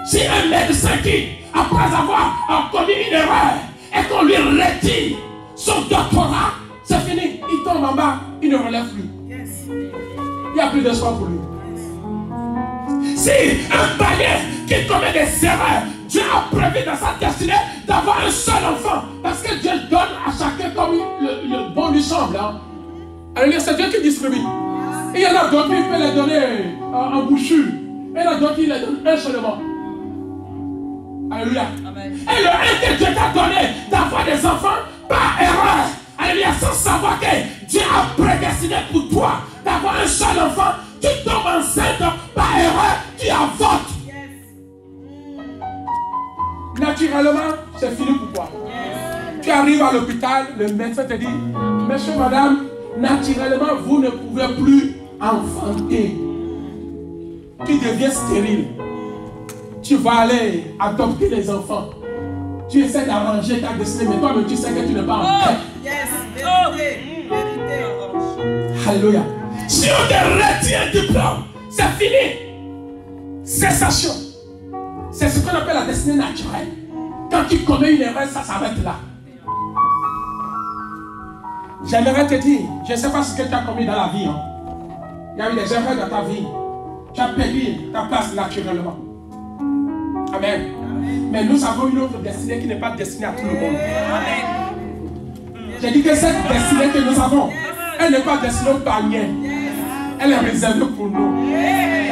Si un médecin qui, après avoir commis une erreur, et qu'on lui retire son doctorat, c'est fini. Il tombe en bas, il ne relève plus. Il n'y a plus d'espoir pour lui. Si un païen qui commet des erreurs, Dieu a prévu dans sa destinée d'avoir un seul enfant. Parce que Dieu donne à chacun comme le bon lui semble. Hein. Alors c'est Dieu qui distribue. Il y en a d'autres qui peut les donner en bouchure. Et il y en a d'autres qui les donnent un seulement. Alléluia. Amen. Et le un que Dieu t'a donné d'avoir des enfants par erreur. Alléluia. Sans savoir que Dieu a prédestiné pour toi d'avoir un seul enfant. Tu tombes enceinte par erreur, tu avortes. Yes. Naturellement, c'est fini pour toi. Yes. Tu arrives à l'hôpital, le médecin te dit, monsieur, madame, naturellement, vous ne pouvez plus enfanter. Tu deviens stérile. Tu vas aller adopter les enfants. Tu essaies d'arranger ta destinée, mais toi-même tu sais que tu n'es pas en paix. Yes. Vérité. Alléluia. Si on te retire un diplôme, c'est fini. Cessation. C'est ce qu'on appelle la destinée naturelle. Quand tu commets une erreur, ça s'arrête là. J'aimerais te dire, je ne sais pas ce que tu as commis dans la vie. Hein. Il y a eu des erreurs dans ta vie. Tu as perdu ta place naturellement. Amen. Mais nous avons une autre destinée qui n'est pas destinée à tout le monde. Amen. J'ai dit que cette destinée que nous avons, elle n'est pas destinée aux païens. Elle est réservée pour nous.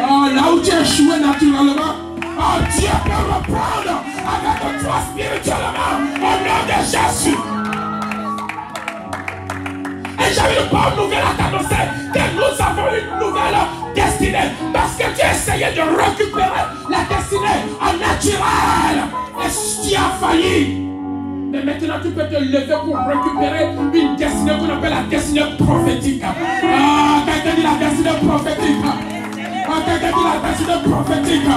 Oh, là où tu as échoué naturellement, oh, Dieu peut reprendre avec toi spirituellement au nom de Jésus. Et j'ai une bonne nouvelle à t'annoncer que nous avons une nouvelle destinée. Parce que tu as essayé de récupérer la destinée en naturel. Et tu as failli. Mais maintenant tu peux te lever pour récupérer une destinée qu'on appelle la destinée prophétique. Ah, quelqu'un dit la destinée prophétique. Ah, quelqu'un dit la destinée prophétique.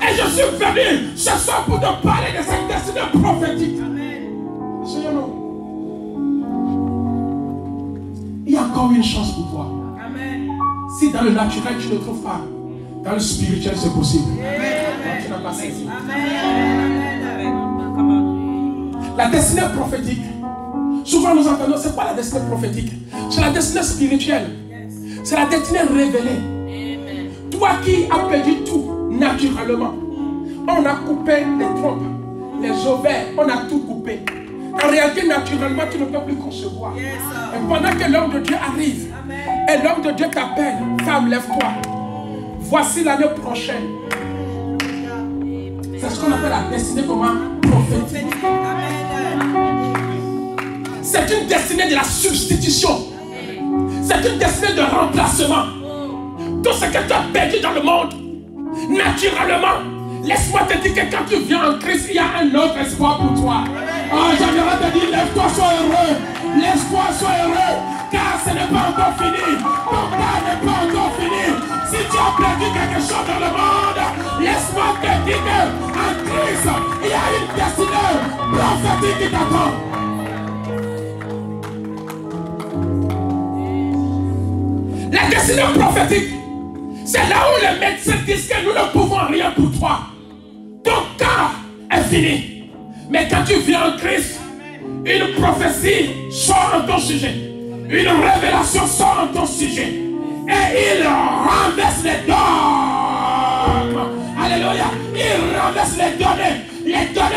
Et je suis venu ce soir pour te parler de cette destinée prophétique. Seigneur, il y a encore une chance pour toi. Amen. Si dans le naturel tu ne trouves pas, dans le spirituel c'est possible. Amen. Tu n'as pas saisi. La destinée prophétique, souvent nous entendons, c'est pas la destinée prophétique, c'est la destinée spirituelle. C'est la destinée révélée. Amen. Toi qui as perdu tout naturellement, on a coupé les trompes, les ovaires, on a tout coupé. En réalité, naturellement, tu ne peux plus concevoir. Yes, et pendant que l'homme de Dieu arrive, amen, et l'homme de Dieu t'appelle, femme, lève-toi. Voici l'année prochaine. C'est ce qu'on appelle la destinée comment? Prophétique. C'est une destinée de la substitution. C'est une destinée de remplacement. Tout ce que tu as perdu dans le monde, naturellement, laisse-moi te dire que quand tu viens en Christ, il y a un autre espoir pour toi. Oh, j'aimerais te dire, lève-toi, sois heureux. Laisse-toi, sois heureux. Car ce n'est pas encore fini. Ton temps n'est pas encore fini. Si tu as perdu quelque chose dans le monde, laisse-moi te dire qu'en Christ, il y a une destinée prophétique qui t'attend. La destinée prophétique, c'est là où les médecins disent que nous ne pouvons rien pour toi. Ton temps est fini. Mais quand tu viens en Christ, une prophétie sort en ton sujet. Une révélation sort en ton sujet. Et il renverse les dons forme. Alléluia. Il renverse les données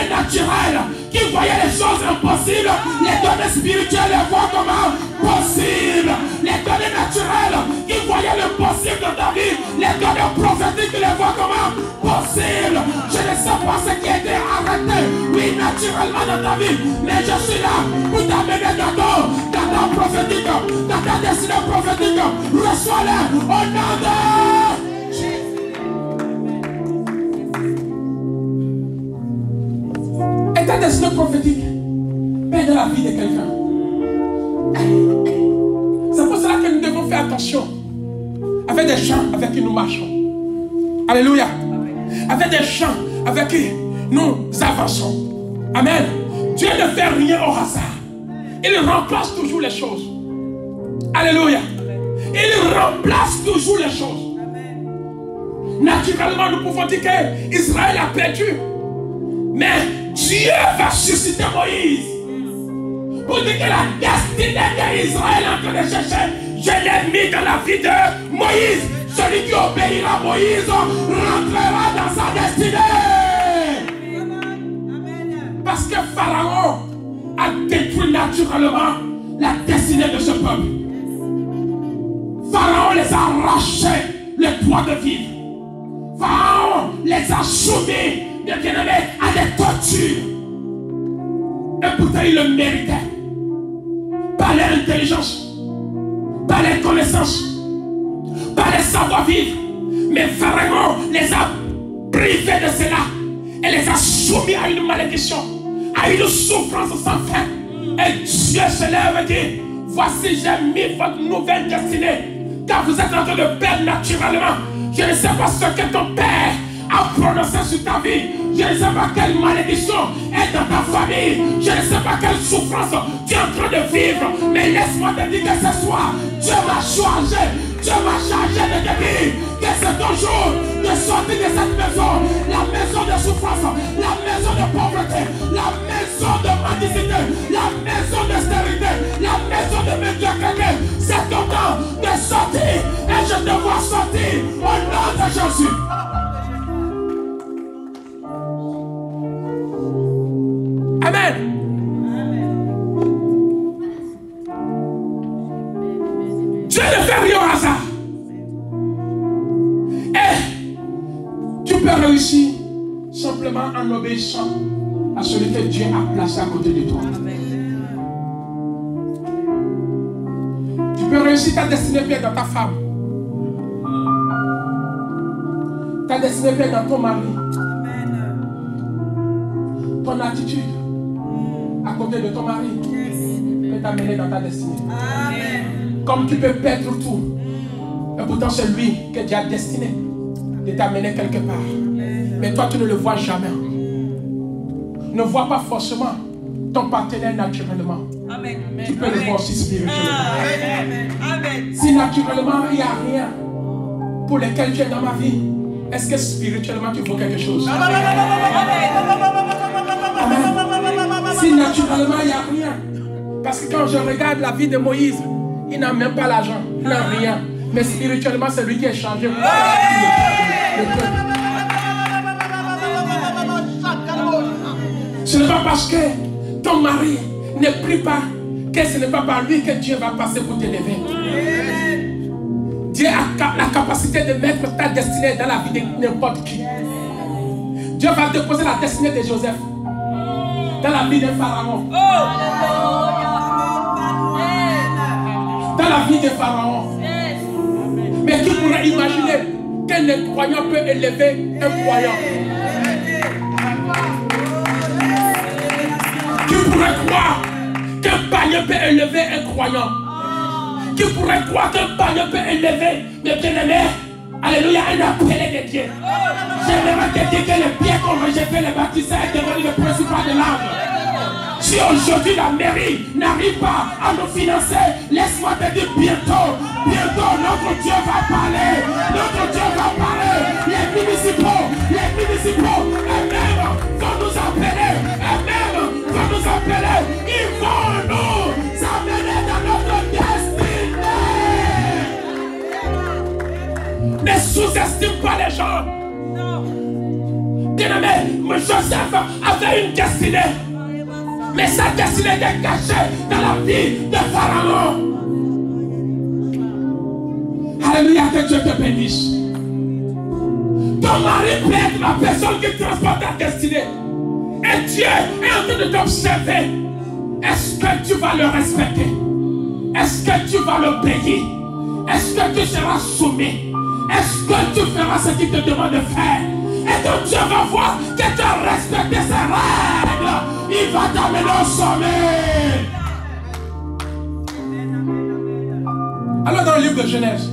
naturelles qui voyaient les choses impossibles. Les données spirituelles les voient comment possible. Les données naturelles qui voyaient le possible dans ta vie. Les données prophétiques les voient comment possible. Je ne sais pas ce qui a été arrêté, oui, naturellement dans ta vie, mais je suis là pour t'amener dans ton prophétique, dans ta destinée prophétique. Reçois-les au nom de Jésus. Et ta destinée prophétique paie dans la vie de quelqu'un. C'est pour cela que nous devons faire attention avec des gens avec qui nous marchons. Alléluia. Avec des gens avec qui nous avançons. Amen. Dieu ne fait rien au hasard. Il remplace toujours les choses. Alléluia. Il remplace toujours les choses. Naturellement, nous pouvons dire qu'Israël a perdu. Mais Dieu va susciter Moïse pour dire que la destinée d'Israël est en train de chercher, je l'ai mis dans la vie de Moïse. Celui qui obéira à Moïse rentrera dans sa destinée. Parce que Pharaon a détruit naturellement la destinée de ce peuple. Pharaon les a arrachés le droit de vivre. Pharaon les a soumis, bien aimés, à des tortures. Et pourtant il le méritait. Par l'intelligence, par les connaissances, par les savoir-vivre. Mais Pharaon les a privés de cela et les a soumis à une malédiction, à une souffrance sans fin. Et Dieu se lève et dit, voici j'ai mis votre nouvelle destinée, car vous êtes en train de perdre naturellement. Je ne sais pas ce que ton père a prononcé sur ta vie. Je ne sais pas quelle malédiction est dans ta famille. Je ne sais pas quelle souffrance tu es en train de vivre. Mais laisse-moi te dire que ce soir, Dieu m'a chargé. Dieu m'a chargé de te dire que c'est ton jour de sortir de cette maison. La maison de souffrance, la maison de pauvreté, la maison de mendicité, la maison de stérilité, la maison de médiocrité. C'est ton temps de sortir. Et je te vois sortir au nom de Jésus. Amen. Dieu ne fait rien au hasard. Et tu peux réussir simplement en obéissant à celui que Dieu a placé à côté de toi. Tu peux réussir ta destinée peut être dans ta femme. Ta destinée peut être dans ton mari. Ton attitude à côté de ton mari peut t'amener dans ta destinée. Amen. Comme tu peux perdre tout, et pourtant c'est lui que Dieu a destiné de t'amener quelque part. Amen. Mais toi tu ne le vois jamais. Ne vois pas forcément ton partenaire naturellement. Amen. Tu peux le voir aussi spirituellement. Amen. Amen. Si naturellement il n'y a rien pour lequel tu es dans ma vie, est-ce que spirituellement tu vaux quelque chose? Amen. Si naturellement il n'y a rien, parce que quand je regarde la vie de Moïse, il n'a même pas l'argent, il n'a rien, mais spirituellement c'est lui qui est changé. Ce n'est pas parce que ton mari ne prie pas que ce n'est pas par lui que Dieu va passer pour t'élever. Dieu a la capacité de mettre ta destinée dans la vie de n'importe qui. Dieu va déposer la destinée de Joseph dans la vie de Pharaon. Dans la vie de Pharaon. Mais qui pourrait imaginer qu'un incroyant peut élever un croyant? Qui pourrait croire qu'un païen peut élever un croyant? Qui pourrait croire qu'un païen peut élever, mais bien aimé, alléluia, un appelé de Dieu? J'aimerais te dire que les pieds qu'on rejetait les baptisés est devenu le principal de l'âme. Si aujourd'hui la mairie n'arrive pas à nous financer, laisse-moi te dire bientôt notre Dieu va parler. Notre Dieu va parler. Les municipaux, eux-mêmes vont nous appeler. Ils vont nous amener dans notre destinée. Ne sous-estime pas les gens. Bien-aimé, Joseph avait une destinée. Mais sa destinée était cachée dans la vie de Pharaon. Alléluia, que Dieu te bénisse. Ton mari peut être la personne qui transporte ta destinée. Et Dieu est en train de t'observer. Est-ce que tu vas le respecter? Est-ce que tu vas l'obéir? Est-ce que tu seras soumis? Est-ce que tu feras ce qu'il te demande de faire? Et donc Dieu va voir que tu as respecté ses règles. Il va t'amener au sommet. Alors dans le livre de Genèse,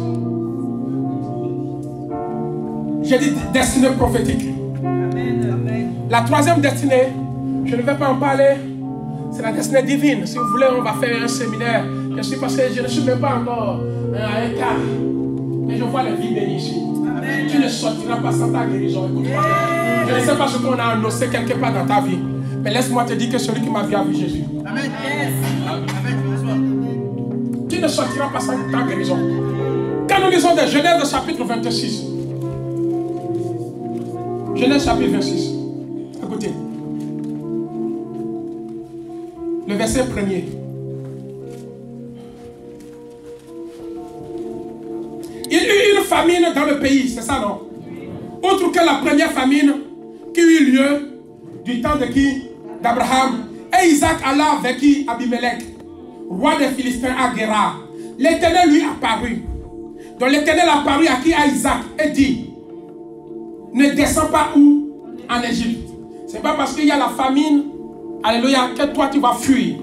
j'ai dit destinée prophétique. La troisième destinée, je ne vais pas en parler, c'est la destinée divine. Si vous voulez, on va faire un séminaire. Je suis parce que je ne suis même pas encore à un quart. Mais je vois la vie bénie ici. Amen. Tu ne sortiras pas sans ta guérison. Écoute-moi. Je ne sais pas ce qu'on a annoncé quelque part dans ta vie. Mais laisse-moi te dire que celui qui m'a vu a vu Jésus. Amen. Tu ne sortiras pas sans ta guérison. Quand nous lisons de Genèse chapitre 26. Genèse chapitre 26. Écoutez. Le verset 1er. Il y eut une famine dans le pays, c'est ça non? Autre que la première famine qui eut lieu du temps de qui? D'Abraham. Et Isaac alla vécut Abimelech, roi des Philistins à Guérar. L'Éternel lui apparut. Donc l'Éternel apparut à qui? À Isaac et dit: ne descends pas où? En Égypte. C'est pas parce qu'il y a la famine, alléluia, que toi tu vas fuir.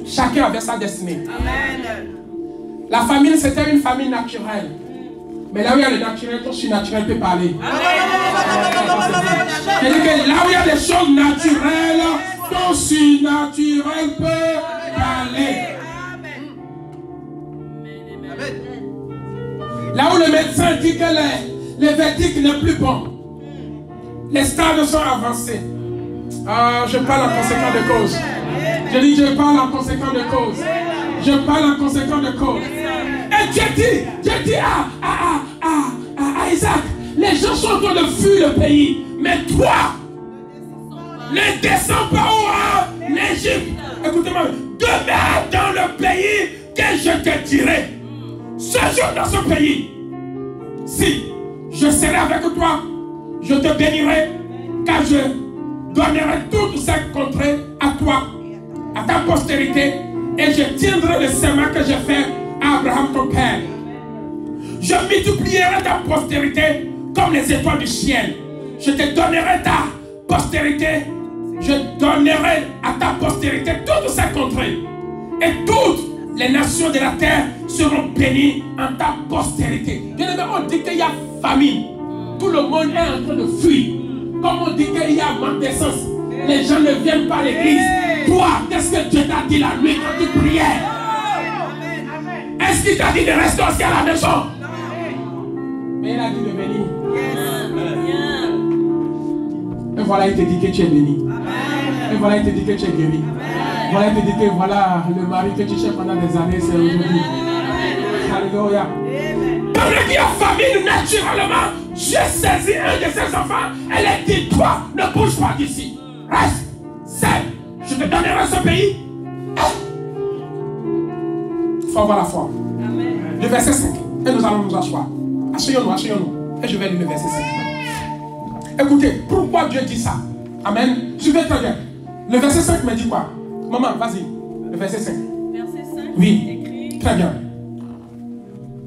Chacun avait sa destinée. Amen. La famine, c'était une famine naturelle. Mais là où il y a le naturel, ton surnaturel peut parler. C'est-à-dire que là où il y a des choses naturelles, ton surnaturel peut parler. Là où le médecin dit que les vertiges n'est plus bon, les stades sont avancés. Je parle en conséquence de cause. Je dis, je parle en conséquence de cause. Je parle en conséquence de cause. Et Dieu dit à Isaac, les gens sont en train de fuir le pays. Mais toi, ne descends pas en Égypte. Écoutez-moi, demeure dans le pays que je te dirai. Séjourne dans ce pays. Si je serai avec toi, je te bénirai, car je donnerai toutes ces contrées à toi, à ta postérité, et je tiendrai le serment que j'ai fait à Abraham ton père. Je multiplierai ta postérité comme les étoiles du ciel. Je te donnerai ta postérité. Je donnerai à ta postérité toutes ces contrées. Et toutes les nations de la terre seront bénies en ta postérité. Bien aimé, on dit qu'il y a famine. Tout le monde est en train de fuir. Comme on dit qu'il y a manque d'essence. Les gens ne viennent pas à l'église. Toi, qu'est-ce que Dieu t'a dit la nuit quand tu priais? Est-ce qu'il t'a dit de rester aussi à la maison? Mais il a dit de venir. Et voilà, il te dit que tu es béni. Et voilà, il te dit que tu es guéri. Voilà, il te dit que voilà, le mari que tu cherches pendant des années, c'est aujourd'hui. Alléluia. Dans le qui a famine naturellement, j'ai saisi un de ses enfants. Elle a dit, toi, ne bouge pas d'ici. Reste, c'est, je te donnerai ce pays. Il faut avoir la foi. Amen. Le verset 5. Et nous allons nous asseoir. Asseyons-nous, asseyons-nous. Et je vais lire le verset 5. Écoutez, pourquoi Dieu dit ça? Amen. Suivez très bien. Le verset 5 me dit quoi? Maman, vas-y. Le verset 5. Verset 5. Oui. Écrit, très bien.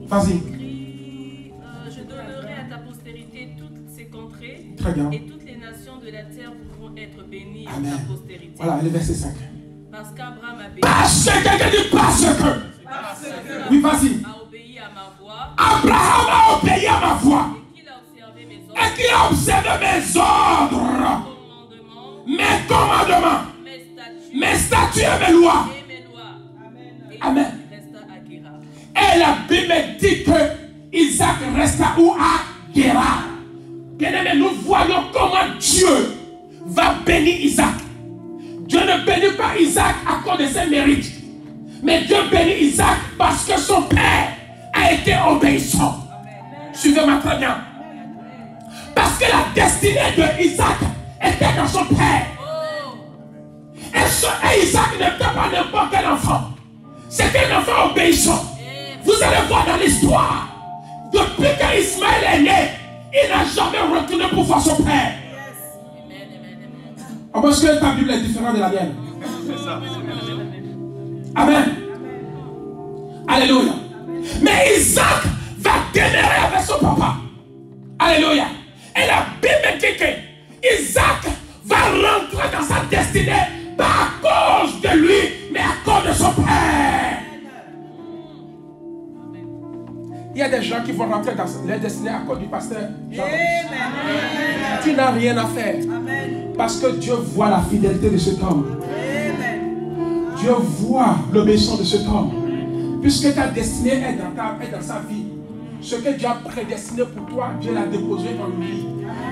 Vas-y. Je donnerai à ta postérité toutes ces contrées. Très bien. Et toutes les nations de la terre pourront être bénies en Amen. ta postérité. Voilà, le verset 5. Parce qu'Abraham a béni. Parce que quelqu'un dit parce que. Oui, vas-y. A obéi à ma voix. Abraham a obéi à ma voix. Et qu'il a observé mes ordres. Mes commandements. Mes statuts et mes lois. Amen. Et la Bible dit que Isaac resta où? À Guérar. Bien-aimé, nous voyons comment Dieu va bénir Isaac. Dieu ne bénit pas Isaac à cause de ses mérites. Mais Dieu bénit Isaac parce que son père a été obéissant. Suivez-moi très bien. Parce que la destinée de Isaac était dans son père. Et Isaac n'était pas n'importe quel enfant. C'était un enfant obéissant. Vous allez voir dans l'histoire, depuis qu'Ismaël est né, il n'a jamais retourné pour voir son père. Parce que ta Bible est différente de la mienne. Amen. Alléluia. Mais Isaac va demeurer avec son papa. Alléluia. Et la Bible dit que Isaac va rentrer dans sa destinée, pas à cause de lui, mais à cause de son père. Il y a des gens qui vont rentrer dans leur destinée à cause du pasteur. Tu n'as rien à faire. Parce que Dieu voit la fidélité de cet homme. Dieu voit l'obéissance de cet homme. Puisque ta destinée est dans sa vie. Ce que Dieu a prédestiné pour toi, Dieu l'a déposé dans lui.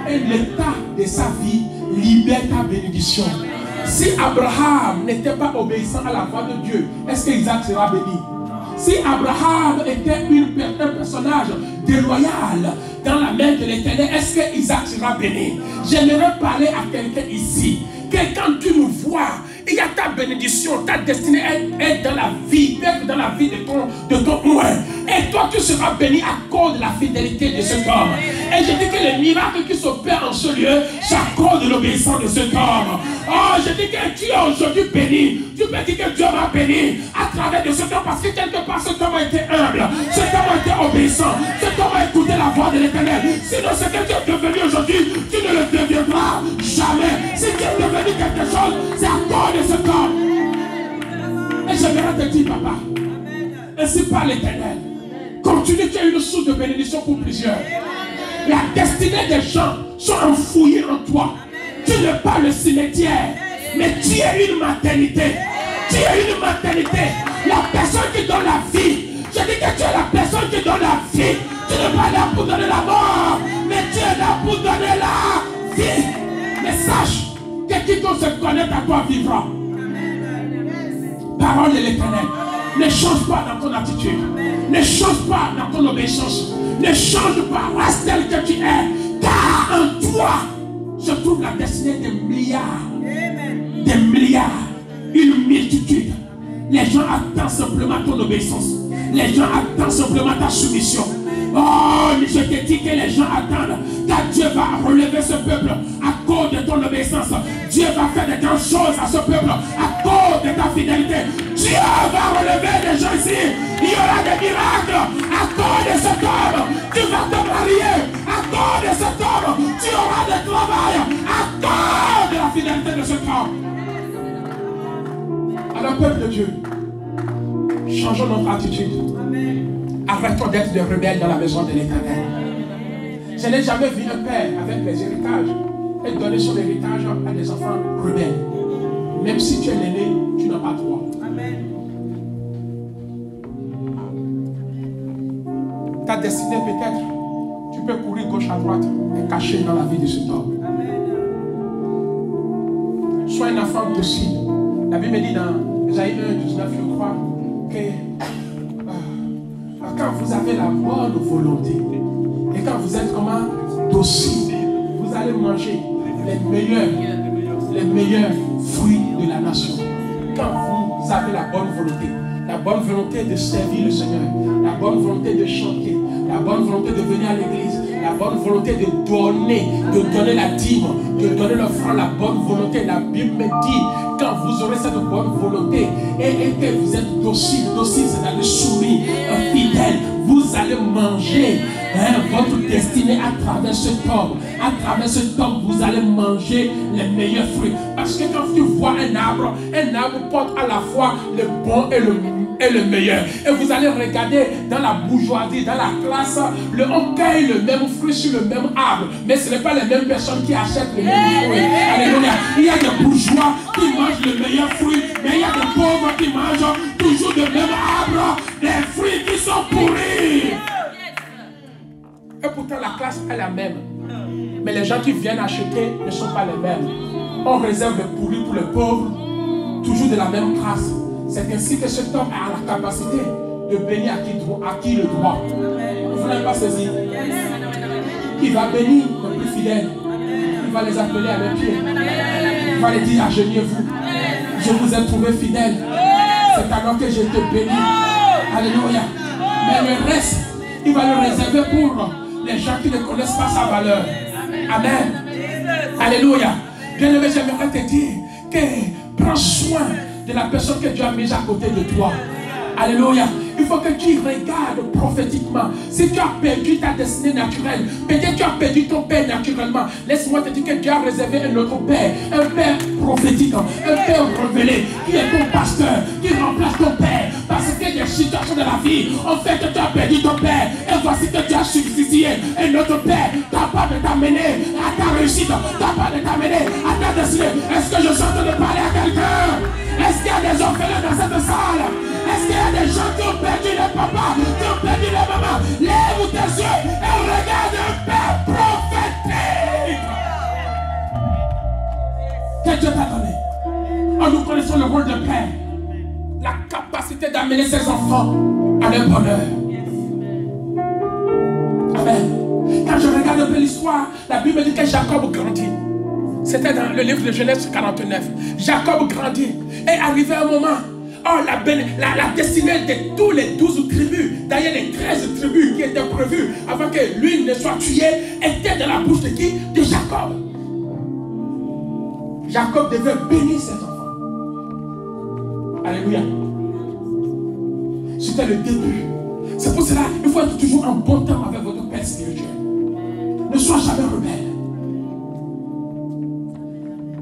Et l'état de sa vie libère ta bénédiction. Si Abraham n'était pas obéissant à la voix de Dieu, est-ce qu'Isaac sera béni? Si Abraham était un personnage déloyal dans la main de l'Éternel, est-ce que Isaac sera béni? J'aimerais parler à quelqu'un ici. Que quand tu nous vois, il y a ta bénédiction, ta destinée est dans la vie, dans la vie de ton ouin. Et toi, tu seras béni à cause de la fidélité de cet homme. Et je dis que les miracles qui s'opèrent en ce lieu, c'est à cause de l'obéissance de cet homme. Oh, je dis que tu es aujourd'hui béni. Tu peux dire que Dieu m'a béni à travers de cet homme, parce que quelque part, cet homme a été humble, cet homme a été obéissant, cet homme a écouté la voix de l'Éternel. Sinon, ce que tu es devenu aujourd'hui, tu ne le deviendras jamais. Si tu es devenu quelque chose, c'est à cause de cet homme. Et j'aimerais te dire, papa, ainsi par l'Éternel, continue, tu as une source de bénédiction pour plusieurs. La destinée des gens sont enfouies en toi. Tu n'es pas le cimetière, mais tu es une maternité. Tu es une maternité. La personne qui donne la vie. Je dis que tu es la personne qui donne la vie. Tu n'es pas là pour donner la mort, mais tu es là pour donner la vie. Mais sache que quiconque se connecte à toi vivra. Parole de l'Éternel. Ne change pas dans ton attitude. Ne change pas dans ton obéissance. Ne change pas. Reste tel que tu es. Car en toi se trouve la destinée des milliards. Des milliards. Une multitude. Les gens attendent simplement ton obéissance. Les gens attendent simplement ta soumission. Oh, je te dis que les gens attendent. Car Dieu va relever ce peuple à cause de ton obéissance. Dieu va faire de grandes choses à ce peuple à cause de ta fidélité. Dieu va relever les gens ici. Il y aura des miracles à cause de cet homme. Tu vas te marier à cause de cet homme. Tu auras du travail à cause de la fidélité de cet homme. Alors, peuple de Dieu, changeons notre attitude. Arrêtons d'être des rebelles dans la maison de l'Éternel. Je n'ai jamais vu un père avec les héritages et donner son héritage à des enfants rebelles. Même si tu es l'aîné, tu n'as pas droit. Amen. Ta destinée peut-être, tu peux courir gauche à droite et cacher dans la vie de cet homme. Amen. Sois un enfant docile. La Bible dit dans Isaïe 1, 19, je crois, que quand vous avez la bonne volonté et quand vous êtes comment docile, vous allez manger les meilleurs fruits de la nation. Quand vous avez la bonne volonté de servir le Seigneur, la bonne volonté de chanter, la bonne volonté de venir à l'église, la bonne volonté de donner la dîme, de donner l'offrande, la bonne volonté. La Bible me dit, quand vous aurez cette bonne volonté et que vous êtes docile, c'est-à-dire soumis, fidèle, vous allez manger votre destinée à travers cet homme. À travers cet homme, vous allez manger les meilleurs fruits. Parce que quand tu vois un arbre porte à la fois le bon et le meilleur. Et vous allez regarder dans la bourgeoisie, dans la classe, on cueille le même fruit sur le même arbre. Mais ce n'est pas les mêmes personnes qui achètent les mêmes fruits. Alléluia. Il y a des bourgeois qui mangent le meilleur fruit, mais il y a des pauvres qui mangent toujours le même arbre, des fruits qui sont pourris. Et pourtant la classe est la même. Mais les gens qui viennent acheter ne sont pas les mêmes. On réserve le pourri pour les pauvres, toujours de la même classe. C'est ainsi que cet homme a la capacité de bénir à qui le droit. Vous n'avez pas saisi. Il va bénir le plus fidèle. Il va les appeler à mes pieds. Il va les dire, agenouillez-vous. Je vous ai trouvé fidèle. C'est alors que j'ai été béni. Alléluia. Mais le reste, il va le réserver pour les gens qui ne connaissent pas sa valeur. Amen. Alléluia. Bien-aimé, j'aimerais te dire que prends soin de la personne que Dieu a mise à côté de toi. Alléluia. Il faut que tu regardes prophétiquement. Si tu as perdu ta destinée naturelle, peut-être que tu as perdu ton père naturellement. Laisse-moi te dire que Dieu a réservé un autre père. Un père prophétique, un père révélé, qui est ton pasteur, qui remplace ton père. Parce que des situations de la vie ont fait que tu as perdu ton père. Et voici que tu as substitué un autre père, capable de t'amener à ta réussite, capable de t'amener à ta destinée. Est-ce que je suis en train de parler à quelqu'un? Est-ce qu'il y a des orphelins dans cette salle? Est-ce qu'il y a des gens qui ont perdu les papas, qui ont perdu les mamans? Lève tes yeux et regarde un père prophétique que Dieu t'a donné. En nous connaissant le rôle de père, la capacité d'amener ses enfants à leur bonheur. Amen. Quand je regarde un peu l'histoire, la Bible dit que Jacob grandit. C'était dans le livre de Genèse 49. Jacob grandit. Et arrivé un moment, oh, la destinée de tous les 12 tribus, d'ailleurs les 13 tribus qui étaient prévues avant que l'une ne soit tuée, étaient dans la bouche de qui? De Jacob. Jacob devait bénir ses enfants. Alléluia. C'était le début. C'est pour cela qu'il faut être toujours en bon temps avec votre père spirituel. Ne sois jamais rebelle.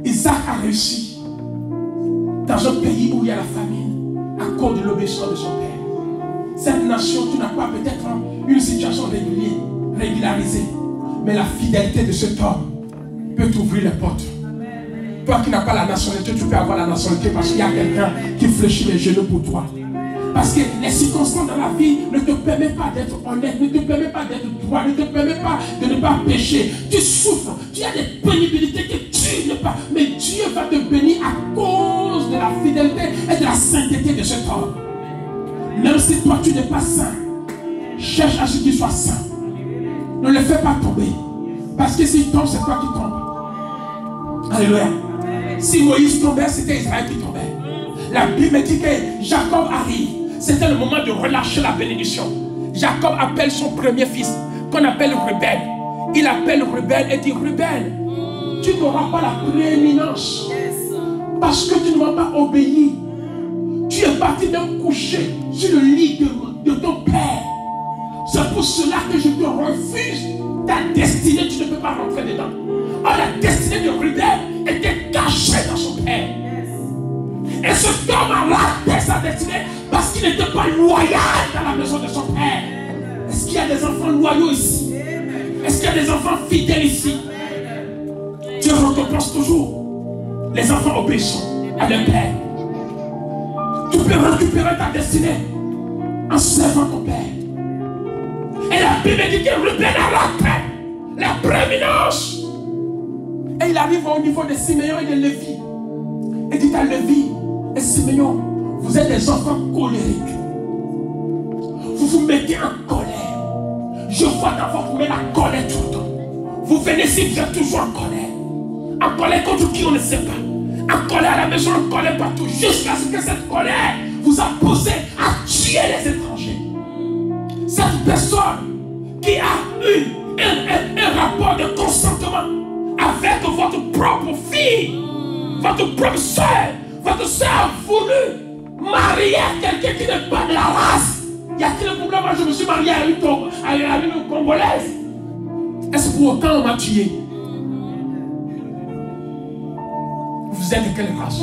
Isaac a réussi dans un pays où il y a la famine à cause de l'obéissance de son père. Cette nation, tu n'as pas peut-être une situation régularisée, mais la fidélité de cet homme peut t'ouvrir les portes. Toi qui n'as pas la nationalité, tu peux avoir la nationalité parce qu'il y a quelqu'un qui fléchit les genoux pour toi. Parce que les circonstances dans la vie ne te permettent pas d'être honnête, ne te permettent pas d'être droit, ne te permettent pas de ne pas pécher. Tu souffres, tu as des pénibilités que tu n'es pas. Mais Dieu va te bénir à cause de la fidélité et de la sainteté de cet homme. Même si toi tu n'es pas saint, cherche à ce qu'il soit saint. Ne le fais pas tomber. Parce que s'il tombe, c'est toi qui tombes. Alléluia. Si Moïse tombait, c'était Israël qui tombait. La Bible dit que Jacob arrive. C'était le moment de relâcher la bénédiction. Jacob appelle son premier fils, qu'on appelle Ruben. Il appelle Ruben et dit, Ruben, tu n'auras pas la prééminence. Parce que tu ne m'as pas obéi. Tu es parti d'un coucher sur le lit de ton père. C'est pour cela que je te refuse. Ta destinée, tu ne peux pas rentrer dedans. Or, la destinée de Ruben était cachée dans son père. Et cet homme a raté sa destinée parce qu'il n'était pas loyal dans la maison de son père. Est-ce qu'il y a des enfants loyaux ici? Est-ce qu'il y a des enfants fidèles ici? Dieu récompense toujours les enfants obéissants à leur père. Tu peux récupérer ta destinée en servant ton père. Et la Bible dit que Ruben a raté la prééminence. Et il arrive au niveau de Siméon et de Lévi. Et dit à Lévi et Siméon, vous êtes des enfants colériques. Vous vous mettez en colère. Je vois dans votre main la colère tout le temps. Vous venez ici, vous êtes toujours en colère. En colère contre qui on ne sait pas. En colère à la maison, en colère partout. Jusqu'à ce que cette colère vous a poussé à tuer les étrangers. Cette personne qui a eu un rapport de consentement avec votre propre fille, votre propre soeur. Votre soeur a voulu marier quelqu'un qui n'est pas de la race. Y a-t-il un problème? Moi, je me suis marié à une Congolaise. Est-ce pour autant on m'a tué? Vous êtes de quelle race?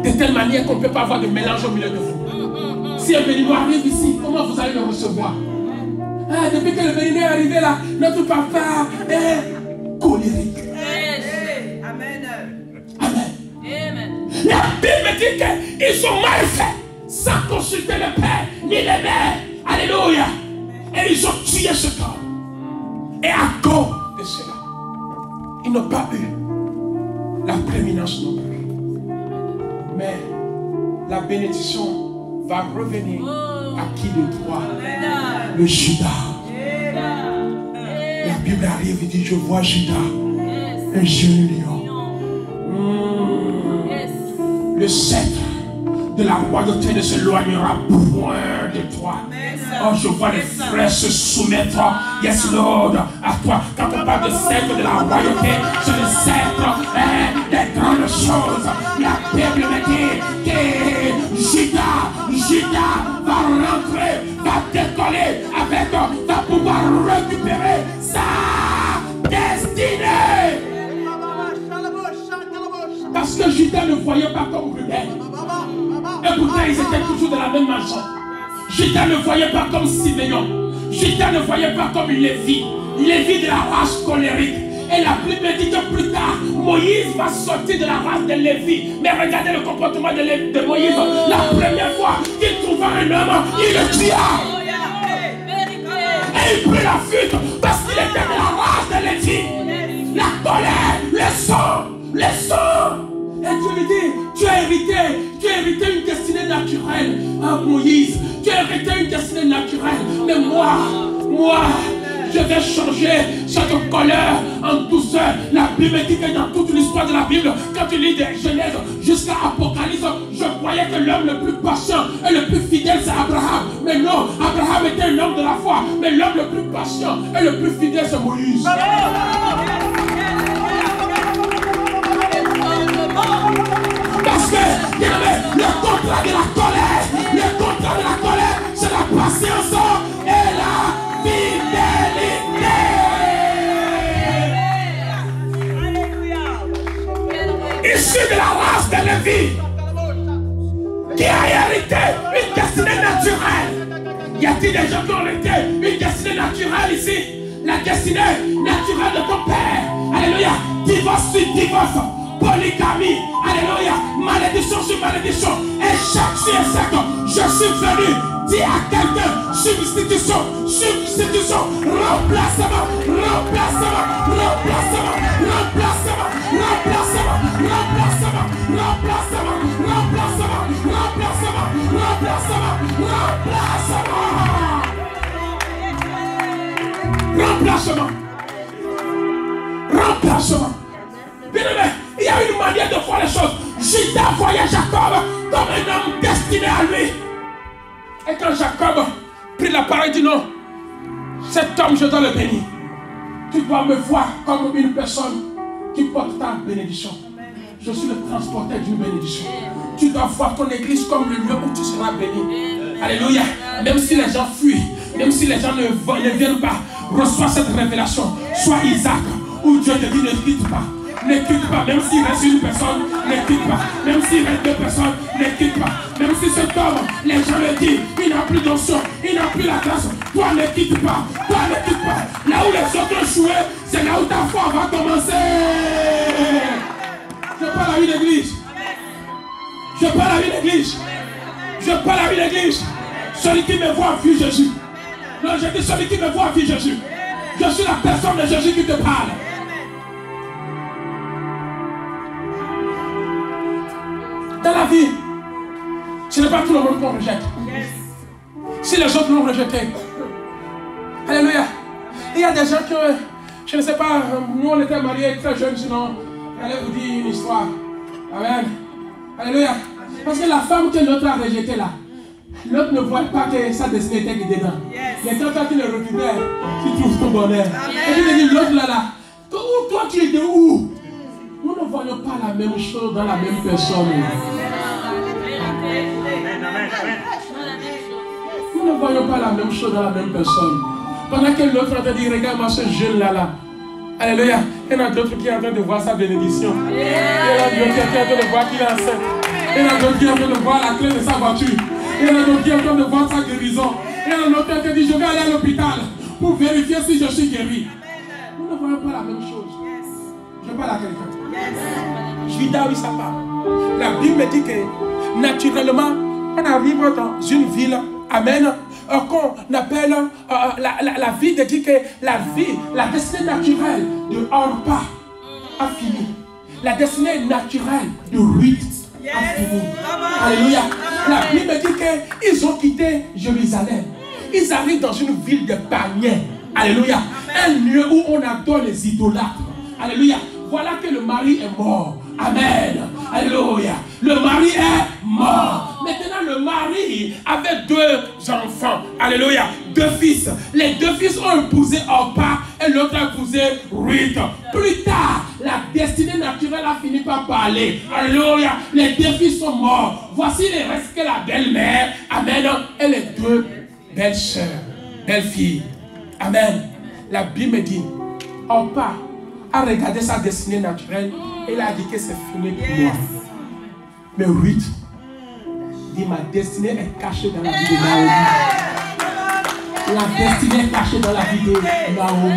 De telle manière qu'on ne peut pas avoir de mélange au milieu de vous. Si un Béninois arrive ici, comment vous allez le recevoir? Ah, depuis que le Béninois est arrivé là, notre papa est colérique. Amen. Amen. La Bible dit qu'ils ont mal fait sans consulter le père ni les mères. Alléluia. Et ils ont tué cet homme. Et à cause de cela, ils n'ont pas eu la prééminence non plus. Mais la bénédiction va revenir à qui de toi? Le Judas. La Bible arrive et dit, je vois Judas Un jeune lion. Le sceptre de la royauté ne s'éloignera point de toi. Oh, je vois les frères se soumettre. Yes, Lord, à toi. Quand on parle de sceptre de la royauté, c'est le sceptre des grandes choses. La Bible me dit que Judas va rentrer, va décoller avec, va pouvoir récupérer sa destinée. Parce que Judas ne voyait pas comme Ruben. Et pourtant, ils étaient toujours de la même manchette. Judas ne voyait pas comme Siméon. Judas ne voyait pas comme Lévi. Lévi de la race colérique. Et la Bible dit que plus tard, Moïse va sortir de la race de Lévi. Mais regardez le comportement de Moïse. La première fois qu'il trouva un homme, il le tua. Et il prit la fuite parce qu'il était de la race de Lévi. La colère, le sang. Et Dieu lui dit, tu as hérité une destinée naturelle à Moïse. Tu as hérité une destinée naturelle. Mais moi, je vais changer cette colère en douceur. La Bible dit que dans toute l'histoire de la Bible, quand tu lis de Genèse jusqu'à Apocalypse, je croyais que l'homme le plus patient et le plus fidèle, c'est Abraham. Mais non, Abraham était un homme de la foi. Mais l'homme le plus patient et le plus fidèle, c'est Moïse. Parce que, le contrat de la colère, c'est la patience et la fidélité. Issu de la race de Lévi, qui a hérité une destinée naturelle. Y a-t-il des gens qui ont hérité une destinée naturelle ici? La destinée naturelle de ton père. Alléluia. Divorce sur divorce. Polygamie, alléluia, malédiction sur malédiction, échec sur échec. Je suis venu dire à quelqu'un, substitution, remplacement. Bien aimé, il y a une manière de voir les choses. Judas voyait Jacob comme un homme destiné à lui. Et quand Jacob prit la parole, il dit non, cet homme je dois le bénir. Tu dois me voir comme une personne qui porte ta bénédiction. Je suis le transporteur d'une bénédiction. Tu dois voir ton église comme le lieu où tu seras béni. Alléluia. Même si les gens fuient, même si les gens ne viennent pas, reçois cette révélation. Sois Isaac, où Dieu te dit ne quitte pas. Ne quitte pas, même s'il reste une personne, ne quitte pas. Même s'il reste deux personnes, ne quitte pas. Même si cet homme, les gens le disent, il n'a plus d'onction, il n'a plus la grâce. Toi ne quitte pas, Là où les autres ont échoué, c'est là où ta foi va commencer. Je parle à une église. Celui qui me voit vit Jésus. Non, je dis celui qui me voit vit Jésus. Je suis la personne de Jésus qui te parle. Dans la vie, ce n'est pas tout le monde qu'on rejette. Si les autres l'ont rejeté. Alléluia. Il y a des gens que, je ne sais pas, nous on était mariés très jeunes, sinon, j'allais vous dire une histoire. Amen. Alléluia. Parce que la femme que l'autre a rejetée là, l'autre ne voit pas que sa destinée était dedans. Mais quand tu le récupères, tu trouves ton bonheur. Et tu me dis, l'autre là, toi tu étais où? Nous ne voyons pas la même chose dans la même personne. Nous ne voyons pas la même chose dans la même personne. Pendant que l'autre est en train de dire, regarde-moi ce jeune là. Alléluia. Il y en a d'autres qui sont en train de voir sa bénédiction. Il y en a d'autres qui sont en train de voir qu'il est enceinte. Il y en a d'autres qui sont en train de voir la clé de sa voiture. Il y en a d'autres qui sont en train de voir sa guérison. Il y en a d'autres qui disent, je vais aller à l'hôpital pour vérifier si je suis guéri. Nous ne voyons pas la même chose. Je parle à quelqu'un. Judas, oui, ça parle. La Bible me dit que naturellement, on arrive dans une ville, amen, qu'on appelle la vie de dire que la destinée naturelle de Orpa a fini. La destinée naturelle de Ruth a fini. Alléluia. La Bible me dit qu'ils ont quitté Jérusalem. Ils arrivent dans une ville de païens. Alléluia. Un lieu où on adore les idolâtres. Alléluia. voilà que le mari est mort. Amen. Alléluia. Le mari est mort. Maintenant, le mari avait 2 enfants. Alléluia. 2 fils. Les 2 fils ont épousé Orpa et l'autre a épousé Ruth. Plus tard, la destinée naturelle a fini par parler. Alléluia. Les 2 fils sont morts. Voici les restes que la belle-mère. Amen. Et les 2 belles sœurs, belles filles. Amen. La Bible me dit, Orpa a regardé sa destinée naturelle et il a dit que c'est fini pour moi. Mais Ruth dit, ma destinée est cachée dans la vie de Naomi. La destinée est cachée dans la vie de Naomi.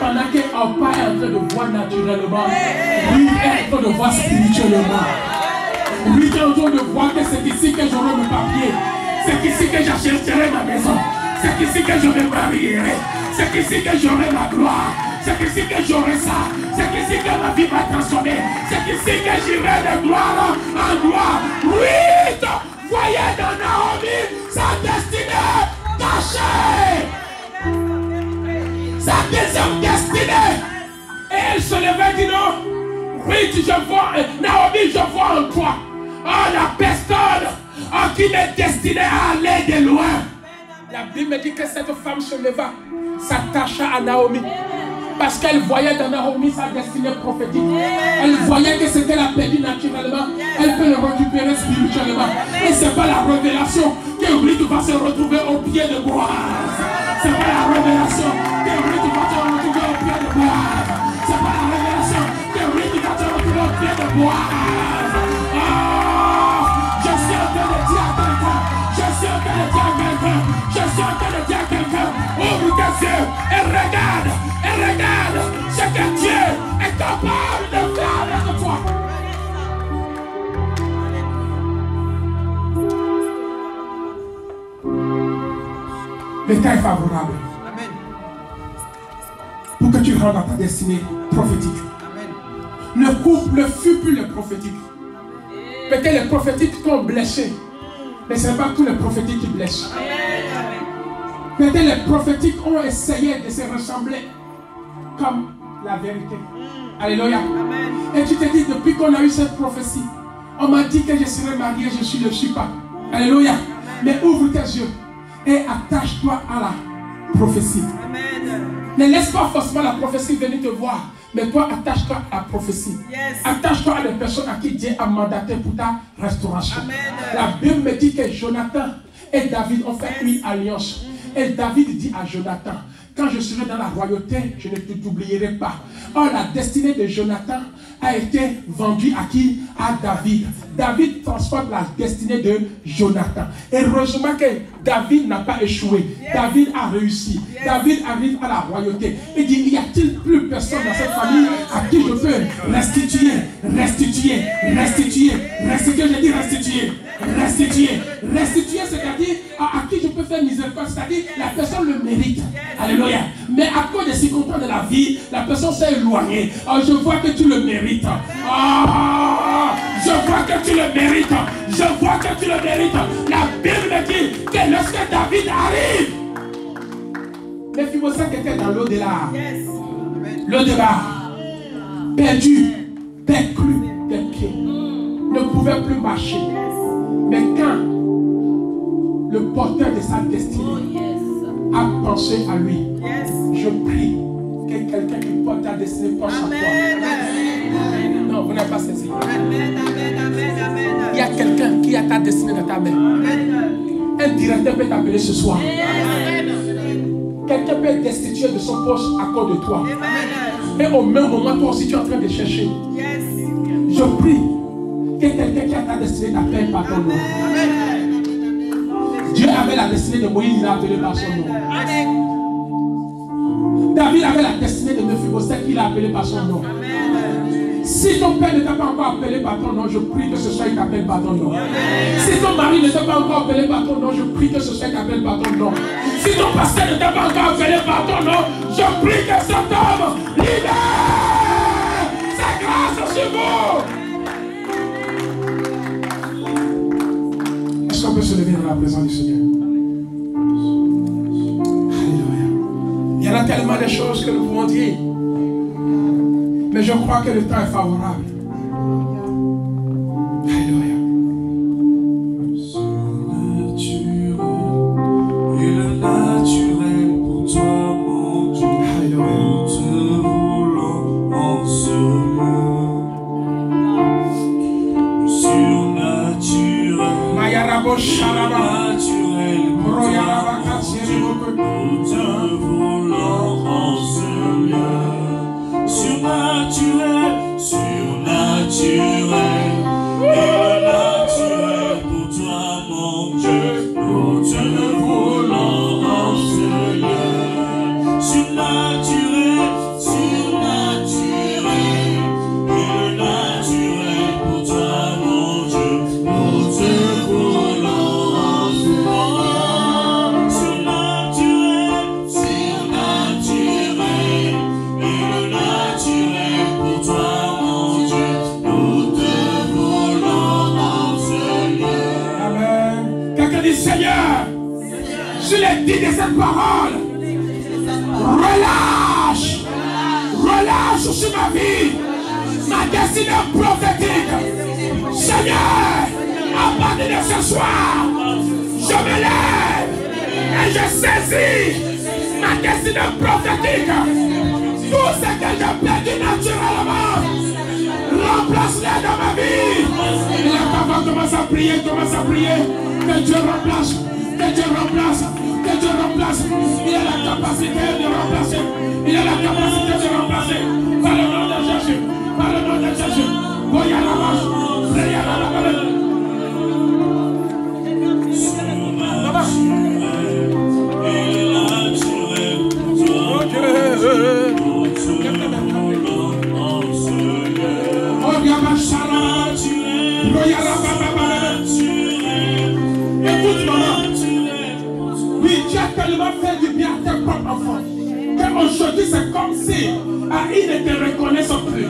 Pendant que Orpa est en train de voir naturellement, Ruth est en train de voir spirituellement. Ruth est en train de voir que c'est ici que j'aurai mon papier. C'est ici que j'achèterai ma maison. C'est ici que je me marierai. C'est ici que j'aurai ma gloire. C'est ici que j'aurai ça. C'est ici que ma vie va transformer. C'est ici que j'irai de gloire en gloire. Oui, voyez dans Naomi sa destinée cachée. Sa deuxième destinée. Et elle se levait et dit non. Oui, je vois, Naomi, je vois en toi. Oh, la personne en qui m'est destinée à aller de loin. La Bible me dit que cette femme se leva, s'attacha à Naomi. Parce qu'elle voyait dans Naomi sa destinée prophétique. Elle voyait que c'était la perdue naturellement. Elle peut le récupérer spirituellement. Et ce n'est pas la révélation que Ruth va se retrouver au pied de Boaz. Ce n'est pas la révélation que Ruth va se retrouver au pied de Boaz. Ce n'est pas la révélation que Ruth va se retrouver au pied de Boaz. Oh, je suis en train de dire à quelqu'un. Je suis en train de dire à quelqu'un. Je suis en train de dire à quelqu'un. Ouvre tes yeux et regarde. Et regarde ce que Dieu est capable de faire avec toi. Le temps est favorable. Amen. Pour que tu rentres dans ta destinée prophétique. Amen. Le couple ne fut plus le prophétique. Peut-être les prophétiques t'ont blessé. Mais ce n'est pas tous les prophétiques qui blessent. Peut-être les prophétiques ont essayé de se ressembler comme la vérité. Alléluia. Amen. Et tu te dis, depuis qu'on a eu cette prophétie, on m'a dit que je serais marié, je ne suis pas. Alléluia. Amen. Mais ouvre tes yeux et attache-toi à la prophétie. Amen. Ne laisse pas forcément la prophétie venir te voir, mais toi attache-toi à la prophétie. Yes. Attache-toi à des personnes à qui Dieu a mandaté pour ta restauration. Amen. La Bible me dit que Jonathan et David ont fait une alliance. Et David dit à Jonathan, quand je serai dans la royauté, je ne t'oublierai pas. Or, la destinée de Jonathan a été vendue à qui? À David. David transporte la destinée de Jonathan. Et heureusement que David n'a pas échoué. Yes. David a réussi. Yes. David arrive à la royauté. Il dit, y a-t-il plus personne dans cette famille à qui je peux restituer? Je dis restituer. Restituer, c'est-à-dire à qui je peux faire miséricorde. C'est-à-dire la personne le mérite. Alléluia. Mais à cause des circonstances de la vie, la personne s'est éloignée. Oh, je vois que tu le mérites. Oh, je vois que tu le mérites. Je vois que tu le mérites. La Bible me dit que lorsque David arrive, Mephibosheth était dans l'au-delà. L'au-delà. Perdu, perclus des pieds. Ne pouvait plus marcher. Mais quand le porteur de sa destinée a pensé à lui, je prie que quelqu'un qui porte ta destinée pense à toi. Non, vous n'avez pas saisi. Il y a quelqu'un qui a ta destinée dans ta main. Un directeur peut t'appeler ce soir. Quelqu'un peut être destitué de son poste à cause de toi. Et au même moment, toi aussi, tu es en train de chercher. Je prie que quelqu'un qui a ta destinée t'appelle par ton nom. Dieu avait la destinée de Moïse, il l'a appelé par son nom. David avait la destinée de Mephibosheth, il l'a appelé par son nom. Si ton père ne t'a pas encore appelé par ton nom, je prie que ce soit il t'appelle par ton nom. Si ton mari ne t'a pas encore appelé par ton nom, je prie que ce soit il t'appelle par ton nom. Si ton pasteur ne t'a pas encore appelé par ton nom, je prie que cet homme libère sa grâce sur vous. Est-ce qu'on peut se lever dans la présence du Seigneur? Alléluia. Il y en a tellement de choses que nous pouvons dire. Mais je crois que le temps est favorable. Alléluia. De cette parole, relâche sur ma vie, ma destinée prophétique. Seigneur, à partir de ce soir, je me lève et je saisis ma destinée prophétique. Tout ce que j'ai perdu naturellement, remplace-le dans ma vie. Et là, papa, commence à prier, que Dieu remplace, que Dieu remplace. Que Dieu remplace. Il a la capacité de remplacer. Il a la capacité de remplacer. Par le nom de Jésus. Par le nom de Jésus. Voyez la marche. Priez la marche. Écoute, maman. Oui, tu as tellement fait du bien à tes propres enfants qu'aujourd'hui c'est comme si ils ne te reconnaissent plus.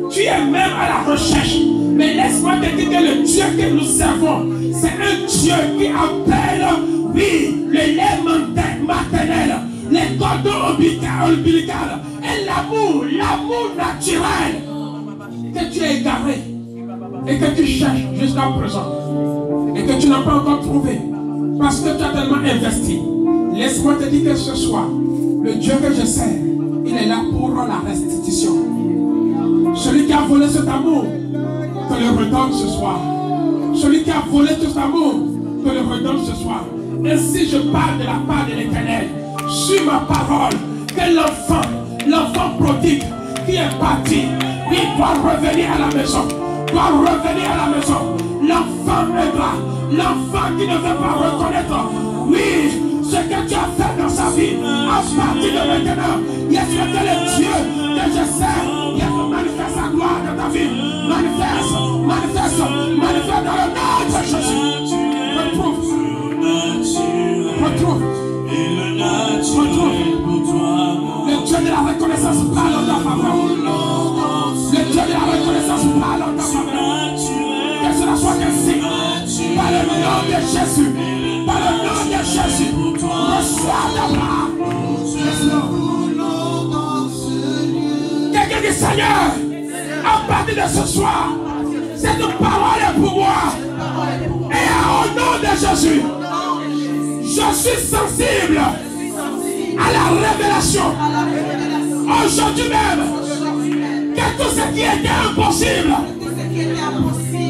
Tu es même à la recherche. Mais laisse-moi te dire que le Dieu que nous servons, c'est un Dieu qui appelle, oui, le lait maternel, les cordons ombilicales et l'amour naturel que tu as égaré et que tu cherches jusqu'à présent et que tu n'as pas encore trouvé. Parce que tu as tellement investi. Laisse-moi te dire que ce soir, le Dieu que je sers, il est là pour la restitution. Celui qui a volé cet amour, te le redonne ce soir. Celui qui a volé tout cet amour, te le redonne ce soir. Ainsi je parle de la part de l'Éternel. Sur ma parole, que l'enfant prodigue qui est parti, il doit revenir à la maison. L'enfant ingrat, l'enfant qui ne veut pas reconnaître, oui, ce que tu as fait dans sa vie, à partir de maintenant, il y a ce que le Dieu que je sers, il y a que manifeste sa gloire dans ta vie. Manifeste dans le nom de Jésus. Retrouve. Le Dieu de la reconnaissance parle en ta faveur. Le Dieu de la reconnaissance parle en ta faveur. Que cela soit ainsi. Par le nom de Jésus. Par le nom de Jésus. Reçois la gloire. Quelqu'un dit Seigneur, à partir de ce soir, cette parole est pour moi. Et au nom de Jésus, je suis sensible à la révélation. Aujourd'hui même, que tout ce qui était impossible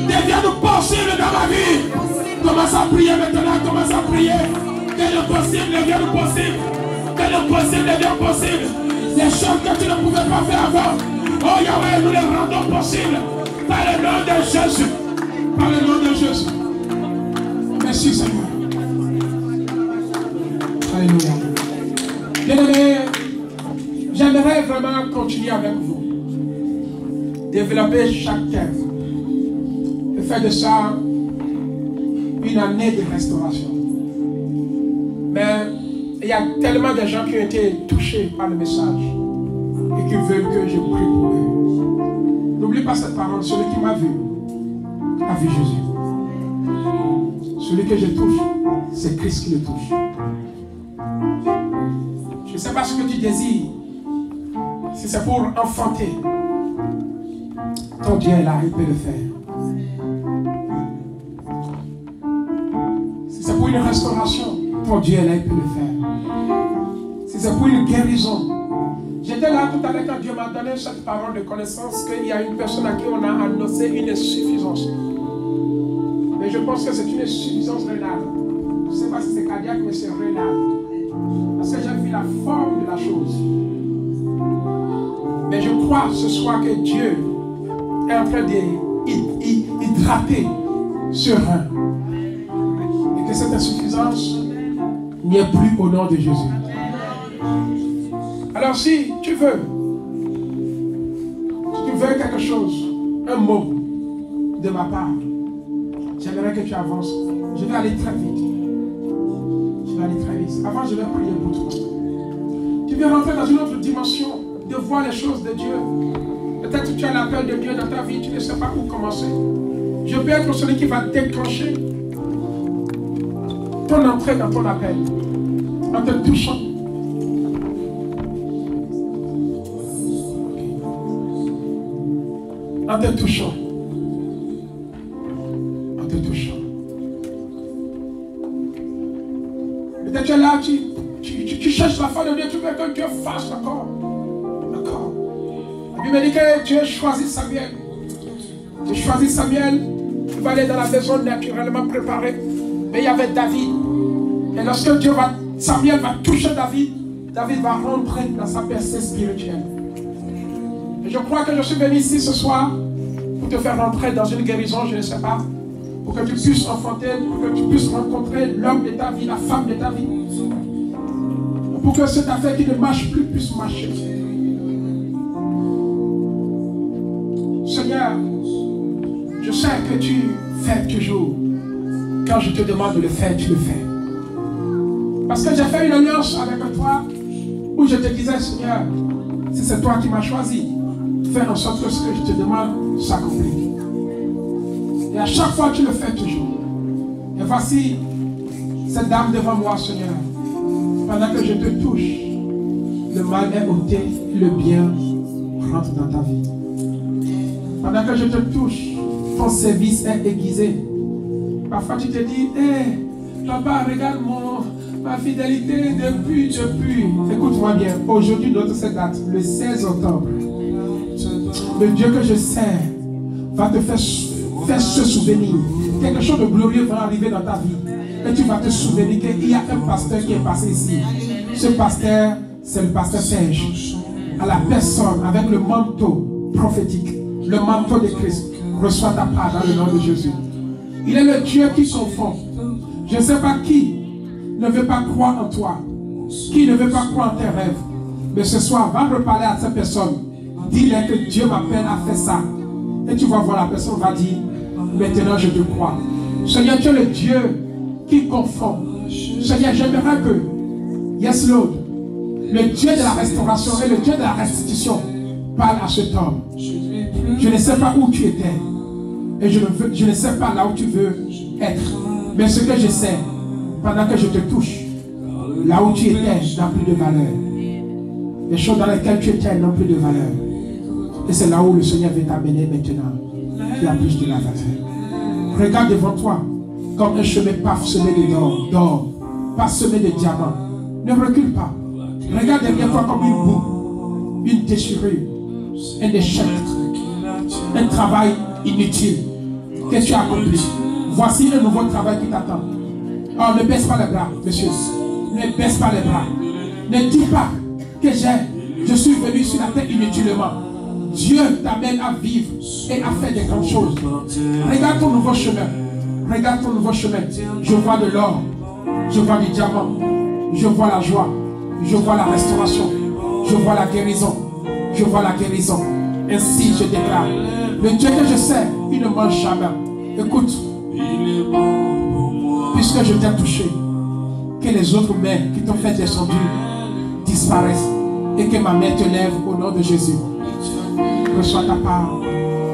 devienne possible dans ma vie. Commence à prier maintenant, commence à prier. Que le possible devienne possible. Que le possible devienne possible. Les choses que tu ne pouvais pas faire avant. Oh Yahweh, nous les rendons possibles. Par le nom de Jésus. Par le nom de Jésus. Merci Seigneur. Alléluia. Bien-aimés, j'aimerais vraiment continuer avec vous. Développer chaque thème. Et faire de ça une année de restauration. Mais il y a tellement de gens qui ont été touchés par le message et qui veulent que je prie pour eux. N'oublie pas cette parole. Celui qui m'a vu a vu Jésus. Celui que je touche, c'est Christ qui le touche. Je ne sais pas ce que tu désires. Si c'est pour enfanter, Ton Dieu est là, il peut le faire. Si c'est pour une restauration, ton Dieu est là, il peut le faire. Si c'est pour une guérison. J'étais là tout à l'heure quand Dieu m'a donné cette parole de connaissance qu'il y a une personne à qui on a annoncé une insuffisance. Mais je pense que c'est une insuffisance rénale. Je ne sais pas si c'est cardiaque, mais c'est rénal. Parce que j'ai vu la forme de la chose. Mais je crois ce soir que Dieu est en train d'hydrater ce rein. Et que cette insuffisance n'y est plus au nom de Jésus. Alors si tu veux quelque chose, un mot de ma part, j'aimerais que tu avances. Je vais aller très vite. Je vais aller très vite. Avant, je vais prier pour toi. Tu viens rentrer dans une autre dimension de voir les choses de Dieu. Peut-être que tu as l'appel de Dieu dans ta vie, tu ne sais pas où commencer. Je peux être celui qui va déclencher ton entrée dans ton appel en te touchant. En te touchant. En te touchant. Peut-être tu es là, tu cherches la fin de Dieu, tu veux que Dieu fasse encore. D'accord. La Bible dit que Dieu choisit Samuel. Tu choisis Samuel, tu vas aller dans la maison naturellement préparée. Mais il y avait David. Et lorsque Samuel va toucher David, David va rentrer dans sa percée spirituelle. Et je crois que je suis venu ici ce soir pour te faire rentrer dans une guérison, je ne sais pas, pour que tu puisses enfanter, pour que tu puisses rencontrer l'homme de ta vie, la femme de ta vie, pour que cette affaire qui ne marche plus puisse marcher. Seigneur, je sais que tu fais toujours. Quand je te demande de le faire, tu le fais. Parce que j'ai fait une alliance avec toi où je te disais, Seigneur, si c'est toi qui m'as choisi, fais en sorte que ce que je te demande s'accomplisse. Et à chaque fois, tu le fais toujours. Et voici cette dame devant moi, Seigneur. Pendant que je te touche, le mal est ôté, le bien rentre dans ta vie. Pendant que je te touche, ton service est aiguisé. Parfois, tu te dis, hé, papa, regarde ma fidélité depuis. Écoute-moi bien, aujourd'hui, notre cette date, le 16 octobre, le Dieu que je sers va te faire se souvenir. Quelque chose de glorieux va arriver dans ta vie. Et tu vas te souvenir qu'il y a un pasteur qui est passé ici. Ce pasteur, c'est le pasteur Serge. À la personne, avec le manteau prophétique, le manteau de Christ, reçois ta part dans le nom de Jésus. Il est le Dieu qui confond. Je ne sais pas qui ne veut pas croire en toi, qui ne veut pas croire en tes rêves. Mais ce soir, va reparler à cette personne. Dis-leur que Dieu m'appelle à faire ça. Et tu vas voir, la personne va dire, maintenant je te crois. Seigneur, tu es le Dieu qui confond. Seigneur, j'aimerais que, yes Lord, le Dieu de la restauration et le Dieu de la restitution parle à cet homme. Je ne sais pas où tu étais. Et je ne sais pas là où tu veux être. Mais ce que je sais, pendant que je te touche, là où tu étais n'a plus de valeur. Les choses dans lesquelles tu étais n'ont plus de valeur. Et c'est là où le Seigneur veut t'amener maintenant, qui a plus de la valeur. Regarde devant toi, comme un chemin parsemé d'or, parsemé de diamants. Ne recule pas. Regarde derrière toi comme une boue, une déchirure, un échec, un travail inutile que tu as accompli. Voici un nouveau travail qui t'attend. Oh, ne baisse pas les bras, monsieur. Ne baisse pas les bras. Ne dis pas que je suis venu sur la terre inutilement. Dieu t'amène à vivre et à faire des grandes choses. Regarde ton nouveau chemin. Regarde ton nouveau chemin. Je vois de l'or. Je vois du diamant. Je vois la joie. Je vois la restauration. Je vois la guérison. Je vois la guérison. Ainsi je déclare. Le Dieu que je sais, il ne mange jamais. Écoute. Puisque je t'ai touché, que les autres mains qui t'ont fait descendre disparaissent et que ma main te lève au nom de Jésus. Reçois ta part,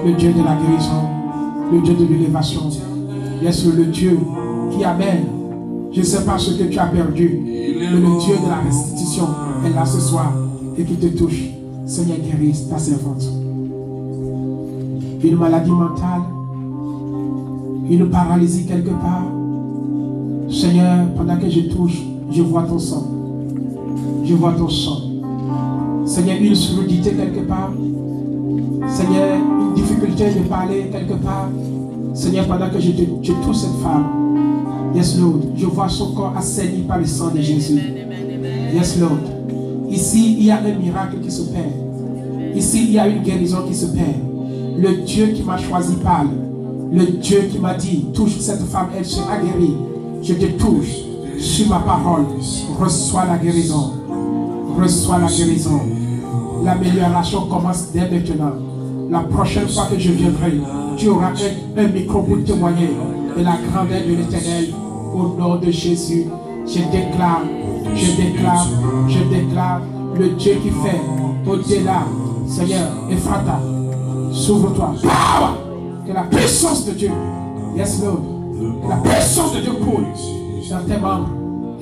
le Dieu de la guérison, le Dieu de l'élévation. Yes, le Dieu qui amène. Je ne sais pas ce que tu as perdu, mais le Dieu de la restitution est là ce soir et qui te touche. Seigneur, guéris ta servante. une maladie mentale, une paralysie quelque part. Seigneur, pendant que je touche, je vois ton sang. Je vois ton sang. Seigneur, une surdité quelque part. Seigneur, une difficulté de parler quelque part. Seigneur, pendant que je touche cette femme. Yes, Lord. Je vois son corps assaini par le sang de Jésus. Yes, Lord. Ici, il y a un miracle qui se perd. Ici, il y a une guérison qui se perd. Le Dieu qui m'a choisi parle. Le Dieu qui m'a dit, touche cette femme, elle sera guérie. Je te touche sur ma parole. Reçois la guérison. Reçois la guérison. L'amélioration commence dès maintenant. La prochaine fois que je viendrai, tu auras un micro pour témoigner de la grandeur de l'Éternel. Au nom de Jésus, je déclare le Dieu qui fait au-delà. Seigneur, Ephrata, s'ouvre-toi. Que la puissance de Dieu, yes Lord, que la puissance de Dieu coule dans tes membres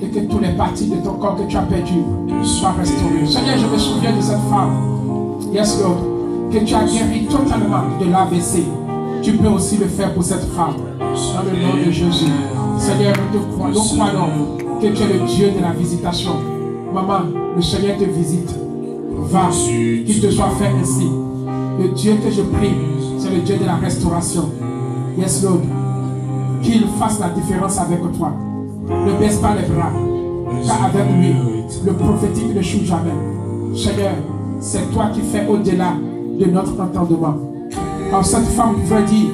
et que toutes les parties de ton corps que tu as perdu soient restaurées. Seigneur, je me souviens de cette femme, yes Lord, que tu as guéri totalement de l'AVC. Tu peux aussi le faire pour cette femme, dans le nom de Jésus. Seigneur, nous croyons que tu es le Dieu de la visitation. Maman, le Seigneur te visite. Va, qu'il te soit fait ainsi. Le Dieu que je prie, c'est le Dieu de la restauration. Yes, Lord. Qu'il fasse la différence avec toi. Ne baisse pas les bras. Car avec lui, le prophétique ne choue jamais. Seigneur, c'est toi qui fais au-delà de notre entendement. Quand cette femme pouvait dire,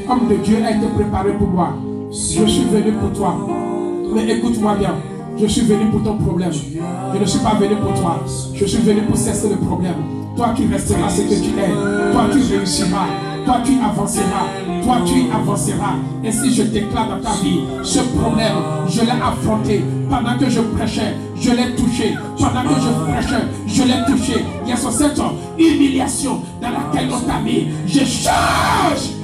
comme le Dieu a été préparé pour moi, je suis venu pour toi. Mais écoute-moi bien, je suis venu pour ton problème. Je ne suis pas venu pour toi. Je suis venu pour cesser le problème. Toi qui resteras ce que tu es. Toi tu réussiras. Toi tu avanceras. Toi tu avanceras. Et si je déclare dans ta vie, ce problème, je l'ai affronté. Pendant que je prêchais, je l'ai touché. Pendant que je prêchais, je l'ai touché. Il y a cette humiliation dans laquelle on t'a mis. Je change.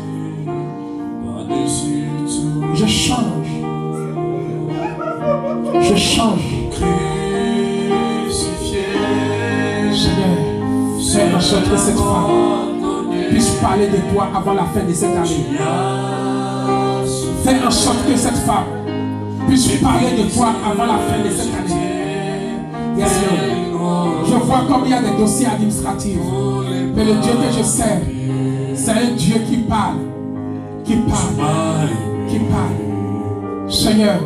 Je change. Je change. Seigneur, fais en sorte que cette femme puisse parler de toi avant la fin de cette année. Fais en sorte que cette femme puisse parler de toi avant la fin de cette année. Yes, Lord. Je vois comme il y a des dossiers administratifs. Mais le Dieu que je sers, c'est un Dieu qui parle. Qui parle. Qui parle. Seigneur,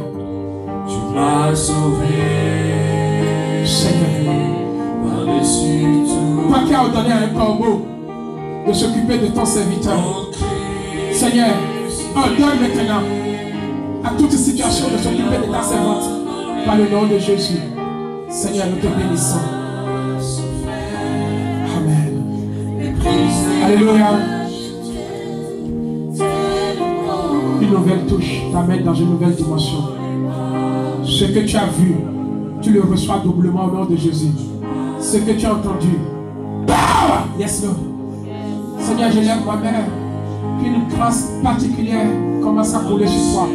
tu m'as sauvé, Seigneur. par-dessus tout. Toi qui as ordonné à un corbeau de s'occuper de ton serviteur. Seigneur, ordonne maintenant à toute situation de s'occuper de ta servante. Par le nom de Jésus. Seigneur, nous te bénissons. Amen. Alléluia. Une nouvelle touche t'amène dans une nouvelle dimension. Ce que tu as vu, tu le reçois doublement au nom de Jésus. Ce que tu as entendu, yes Lord. Seigneur, je lève ma mère, qu'une grâce particulière commence à couler sur toi.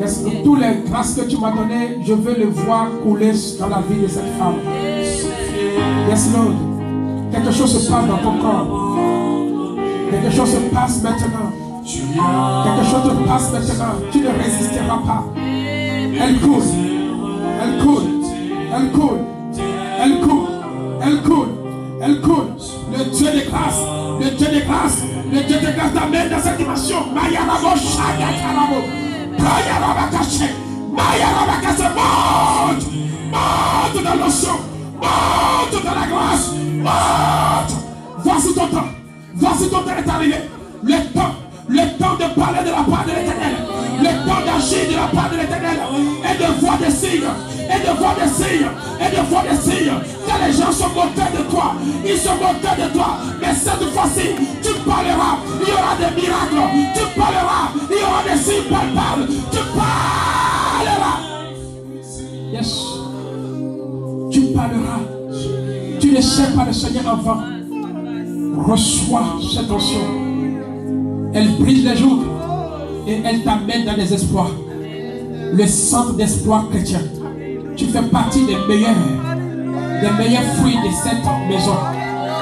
Yes, Lord. Toutes les grâces que tu m'as données, je veux les voir couler dans la vie de cette femme. Yes Lord. Quelque chose se passe dans ton corps. Quelque chose se passe maintenant. Quelque chose te passe maintenant. Tu ne résisteras pas. Elle coule. Elle coule. Elle coule. Elle coule. Elle coule. Elle coule. Le Dieu de grâce. Le Dieu de grâce. Le Dieu de grâce t'amène dans cette dimension. Maya Rabo Shaya Karabo. Maya Rabakache. Maya Rabakache. Monte. Monte dans l'onction. Monte dans la grâce. Monte. Voici ton temps. Voici ton temps est arrivé. Le temps de parler de la part de l'Éternel. Le temps d'agir de la part de l'Éternel. Et de voir des signes. Et de voir des signes. Et de voir des signes. Que les gens sont moqués de toi. Ils sont moqués de toi. Mais cette fois-ci, tu parleras. Il y aura des miracles. Tu parleras. Il y aura des signes palpables. Tu parleras. Yes. Tu parleras. Tu ne sais pas le Seigneur avant. Reçois cette onction. Elle brise les jours et elle t'amène dans les espoirs. Le centre d'espoir chrétien. Tu fais partie des meilleurs fruits de cette maison.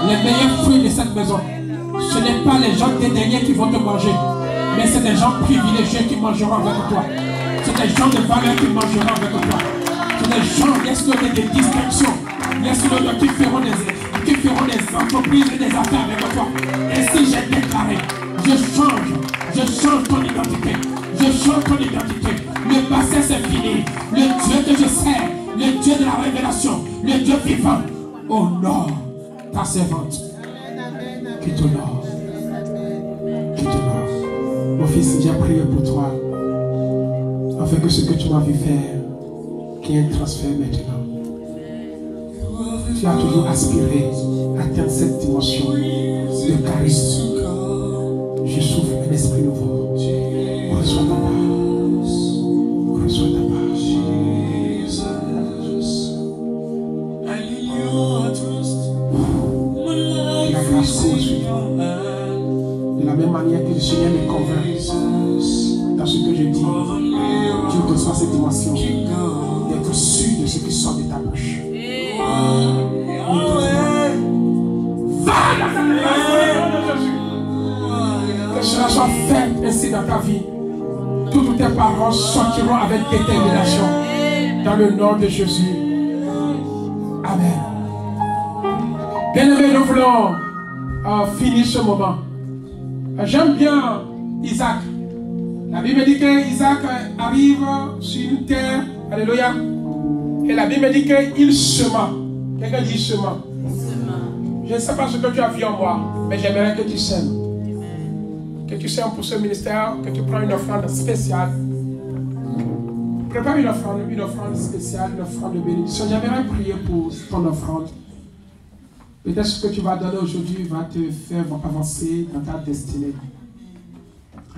Les meilleurs fruits de cette maison. Ce n'est pas les gens des derniers qui vont te manger, mais c'est des gens privilégiés qui mangeront avec toi. C'est des gens de valeur qui mangeront avec toi. C'est des gens, laisse-le des distinctions. Laisse-le qui feront des entreprises et des affaires avec toi. Ainsi j'ai déclaré, je change ton identité. Je change ton identité. Le passé c'est fini. Le Dieu que je sers, le Dieu de la révélation, le Dieu vivant, honore ta servante. Qui t'honore. Qui t'honore. Mon fils, j'ai prié pour toi. Afin que ce que tu m'as vu faire, qu'il y ait un transfert maintenant. Tu as toujours aspiré à atteindre cette dimension de charisme. Je souffle un esprit nouveau. Reçois ta part. Reçois ta part. La grâce court sur toi. De la même manière que le Seigneur me convainc dans ce que je dis, tu reçois cette dimension d'être sûr de ce qui sort de ta bouche. Va dans cette grâce de Jésus. Que cela soit fait ainsi dans ta vie. Toutes tes paroles sortiront avec détermination. Dans le nom de Jésus. Amen. Bien-aimés, nous voulons finir ce moment. J'aime bien Isaac. La Bible dit que Isaac arrive sur une terre. Alléluia. Et la Bible dit qu'il sema. Quelqu'un dit sema. Je ne sais pas ce que tu as vu en moi, mais j'aimerais que tu sèmes. Que tu sèmes pour ce ministère, que tu prends une offrande spéciale. Prépare une offrande spéciale, une offrande de bénédiction. J'aimerais prier pour ton offrande. Peut-être ce que tu vas donner aujourd'hui va te faire avancer dans ta destinée.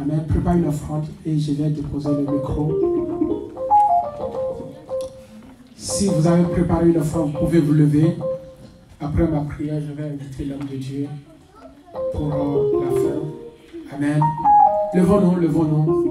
Amen. Prépare une offrande et je vais déposer le micro. Si vous avez préparé une offrande, vous pouvez vous lever. Après ma prière, je vais inviter l'homme de Dieu pour la fin. Amen. Levons-nous, levons-nous.